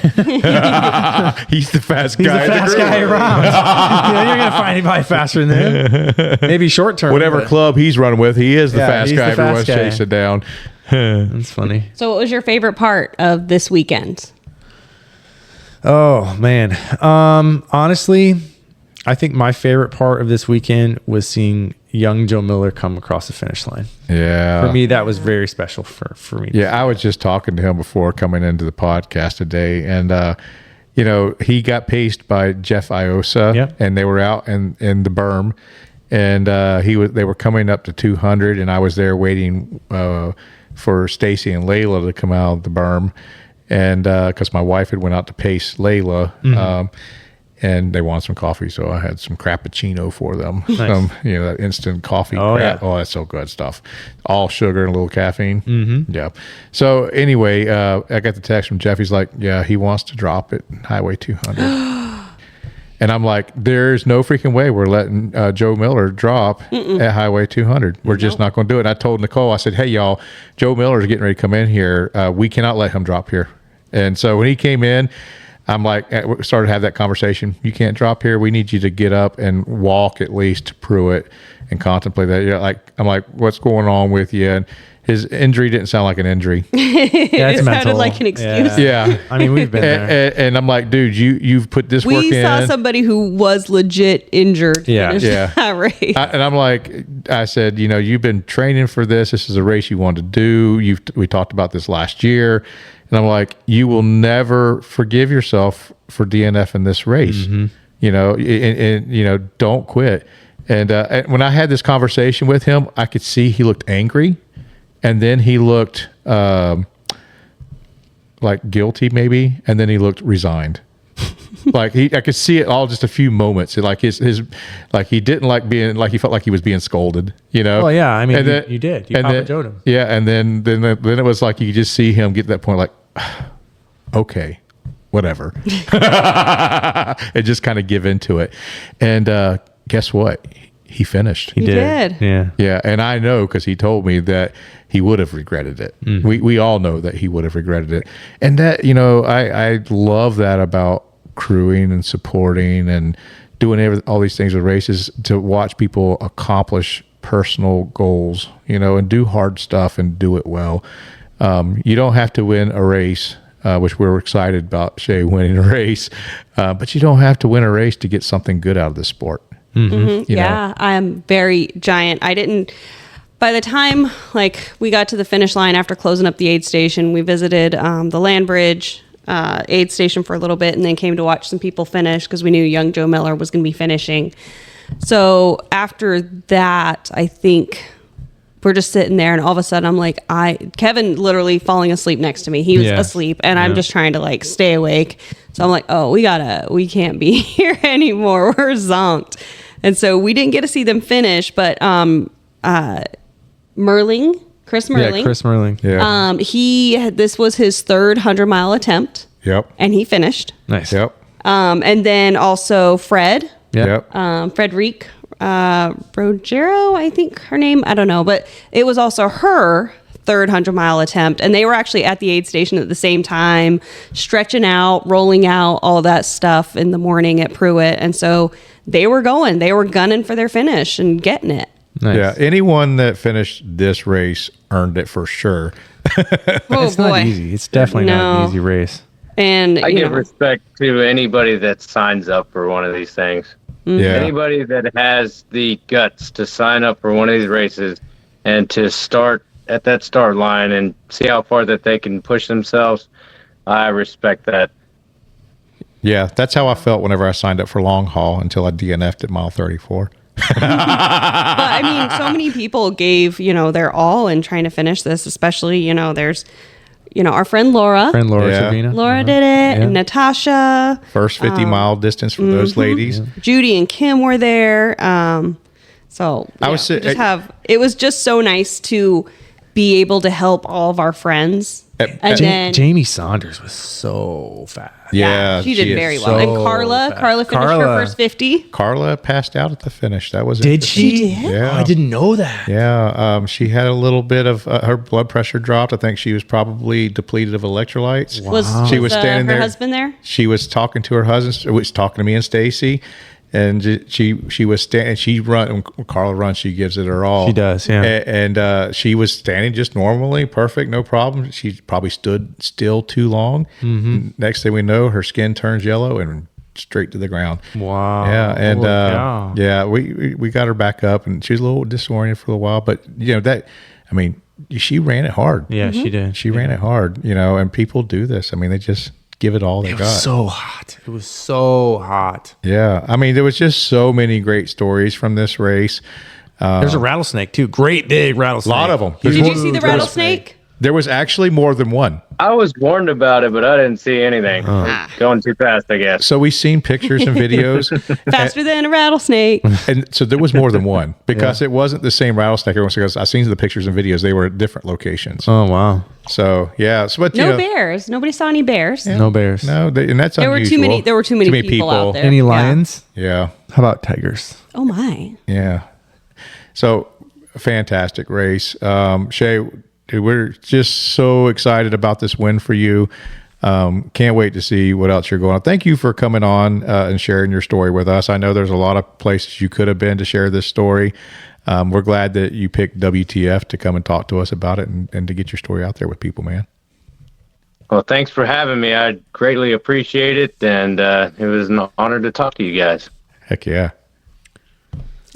He's the fast He's guy. the fast guy around. You're gonna find anybody faster than him. Maybe short term. Whatever but club he's running with, he is the fast he's guy. the fast Everyone's guy. chasing down. That's funny. So, what was your favorite part of this weekend? Oh man. Honestly, I think my favorite part of this weekend was seeing young Joe Miller come across the finish line. Yeah. For me, that was very special for me. Yeah, I was just talking to him before coming into the podcast today, and he got paced by Jeff Iosa, Yep. and they were out in the berm, and they were coming up to 200, and I was there waiting for Stacy and Layla to come out of the berm, and because my wife had went out to pace Layla. And they wanted some coffee, so I had some Crappuccino for them. Nice. That instant coffee. Oh, crap. yeah. Oh, that's so good stuff. All sugar and a little caffeine. Mm-hmm. Yeah. So anyway, I got the text from Jeff. He's like, yeah, he wants to drop it Highway 200. And I'm like, there's no freaking way we're letting Joe Miller drop at Highway 200. We're just not going to do it. And I told Nicole, I said, hey, y'all, Joe Miller's getting ready to come in here. We cannot let him drop here. And so when he came in, I'm like, we started to have that conversation. You can't drop here. We need you to get up and walk at least to Pruitt and contemplate that. I'm like, what's going on with you? And his injury didn't sound like an injury. Yeah, It sounded like an excuse. Yeah. I mean, we've been there. And I'm like, dude, you've put this work in. We saw somebody who was legit injured. Yeah. finish Yeah. that race. And I'm like, I said, you've been training for this. This is a race you wanted to do. We talked about this last year. And I'm like, you will never forgive yourself for DNF in this race. And don't quit. And when I had this conversation with him, I could see he looked angry, and then he looked like guilty, maybe, and then he looked resigned. I could see it all just a few moments. Like his like he didn't like being like he felt like he was being scolded. Well, yeah. I mean, And then- you did. You and then- Papa him. Yeah, and then it was like you could just see him get to that point, like, okay, whatever, and just kind of give into it. And guess what? He finished. He did. Yeah. Yeah, and I know because he told me that he would have regretted it. We all know that he would have regretted it, and that I love that about crewing and supporting and doing all these things with races, to watch people accomplish personal goals, and do hard stuff and do it well. You don't have to win a race, which we're excited about Shae winning a race, but you don't have to win a race to get something good out of this sport. Yeah, I am very giant. By the time we got to the finish line after closing up the aid station, we visited the land bridge aid station for a little bit, and then came to watch some people finish because we knew young Joe Miller was going to be finishing. So after that, I think we're just sitting there, and all of a sudden I'm like, Kevin literally falling asleep next to me. He was asleep, and I'm just trying to like stay awake. So I'm like, oh, we can't be here anymore. We're zonked. And so we didn't get to see them finish, but Chris Merling. Yeah, Chris Merling. Yeah. This was his third 100-mile attempt, Yep. and he finished. Nice. Yep. And then also Fred, Yep. Frederick, Rogero, I think her name, I don't know, but it was also her third 100-mile attempt, and they were actually at the aid station at the same time, stretching out, rolling out, all that stuff in the morning at Pruitt. And so they were gunning for their finish and getting it. Nice. Yeah. Anyone that finished this race earned it for sure. Oh It's boy. not easy. It's definitely not an easy race. And I give respect to anybody that signs up for one of these things. Yeah. Anybody that has the guts to sign up for one of these races and to start at that start line and see how far that they can push themselves, I respect that. Yeah, that's how I felt whenever I signed up for long haul until I DNF'd at mile 34. But I mean, so many people gave, their all in trying to finish this, especially, there's, our friend Laura. Yeah. Sabina. Laura did it, and Natasha. First 50-mile distance for those ladies. Yeah. Judy and Kim were there. It was just so nice to be able to help all of our friends. Then Jamie Saunders was so fast. Yeah, she did is very well. so And Carla finished her first 50. Carla passed out at the finish. That was Did interesting. she? She did? Yeah. Oh, I didn't know that. Yeah, she had a little bit of her blood pressure dropped. I think she was probably depleted of electrolytes. Was She was standing her there. husband there? She was talking to her husband. Was talking to me and Stacy, and she was standing. She run when Carla runs. She gives it her all. She does, yeah. And she was standing just normally, perfect, no problem. She probably stood still too long. Mm-hmm. Next thing we know, her skin turns yellow and straight to the ground. Wow. Yeah, and Holy cow. yeah, we got her back up, and she was a little disoriented for a while, but she ran it hard. Yeah, she did. She ran it hard, and people do this. I mean, they just give it all they It got. was so hot. It was so hot. Yeah, I mean, there was just so many great stories from this race. There's a rattlesnake too. Great big A rattlesnake. lot of them. Did you see the rattlesnake? There was actually more than one. I was warned about it, but I didn't see anything. Going too fast, I guess. So we've seen pictures and videos. Faster than a rattlesnake. And so there was more than one because it wasn't the same rattlesnake. Because I've seen the pictures and videos. They were at different locations. Oh wow. So yeah. So but No bears. Nobody saw any bears. No bears. No, and that's There were too many. There were too many people out there. Any Yeah. lions? Yeah. How about tigers? Oh my. Yeah. So fantastic race. Shae, dude, we're just so excited about this win for you. Can't wait to see what else you're going on. Thank you for coming on and sharing your story with us. I know there's a lot of places you could have been to share this story. We're glad that you picked WTF to come and talk to us about it and to get your story out there with people, man. Well, thanks for having me. I greatly appreciate it, and it was an honor to talk to you guys. Heck yeah.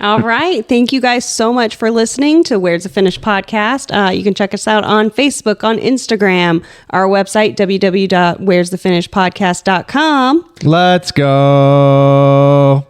All right. Thank you guys so much for listening to Where's the Finish podcast. You can check us out on Facebook, on Instagram, our website, www.where'sthefinishpodcast.com. Let's go.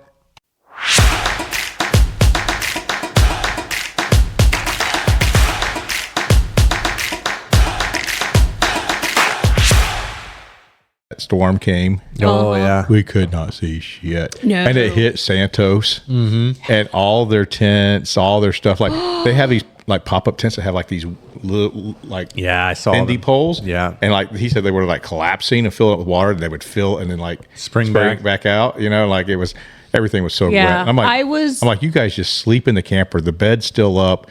That storm came. Oh yeah. We could not see shit. No. And it hit Santos and all their tents, all their stuff. Like they have these like pop-up tents that have like these little like Yeah, I saw bendy them. poles. Yeah. And like he said they were like collapsing and filling up with water. And they would fill and then like Spring back. out. Like it was everything was so Yeah, wet. And I'm like I was- I'm like, you guys just sleep in the camper. The bed's still up.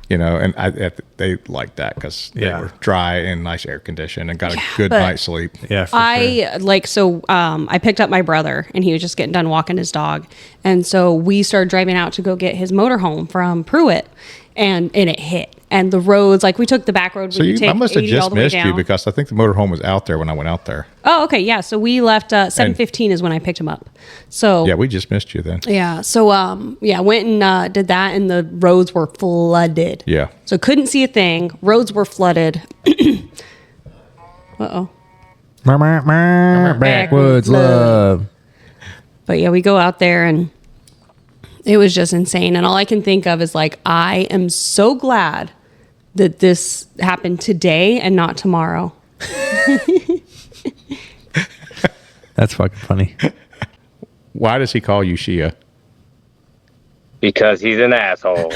And they liked that because they Yeah. were dry and nice air conditioned and got a good but- night's sleep. Yeah. For sure. I picked up my brother and he was just getting done walking his dog. And so we started driving out to go get his motorhome from Pruitt and it hit. And the roads, like we took the back road. So I must have just missed you because I think the motorhome was out there when I went out there. Oh, okay. Yeah. So we left 7:15 is when I picked him up. So Yeah, we just missed you then. yeah. So went and did that and the roads were flooded. Yeah. So couldn't see a thing. Roads were flooded. Uh-oh. Backwoods love. But yeah, we go out there and it was just insane. And all I can think of is like, I am so glad that this happened today and not tomorrow. That's fucking funny. Why does he call you Shea? Because he's an asshole.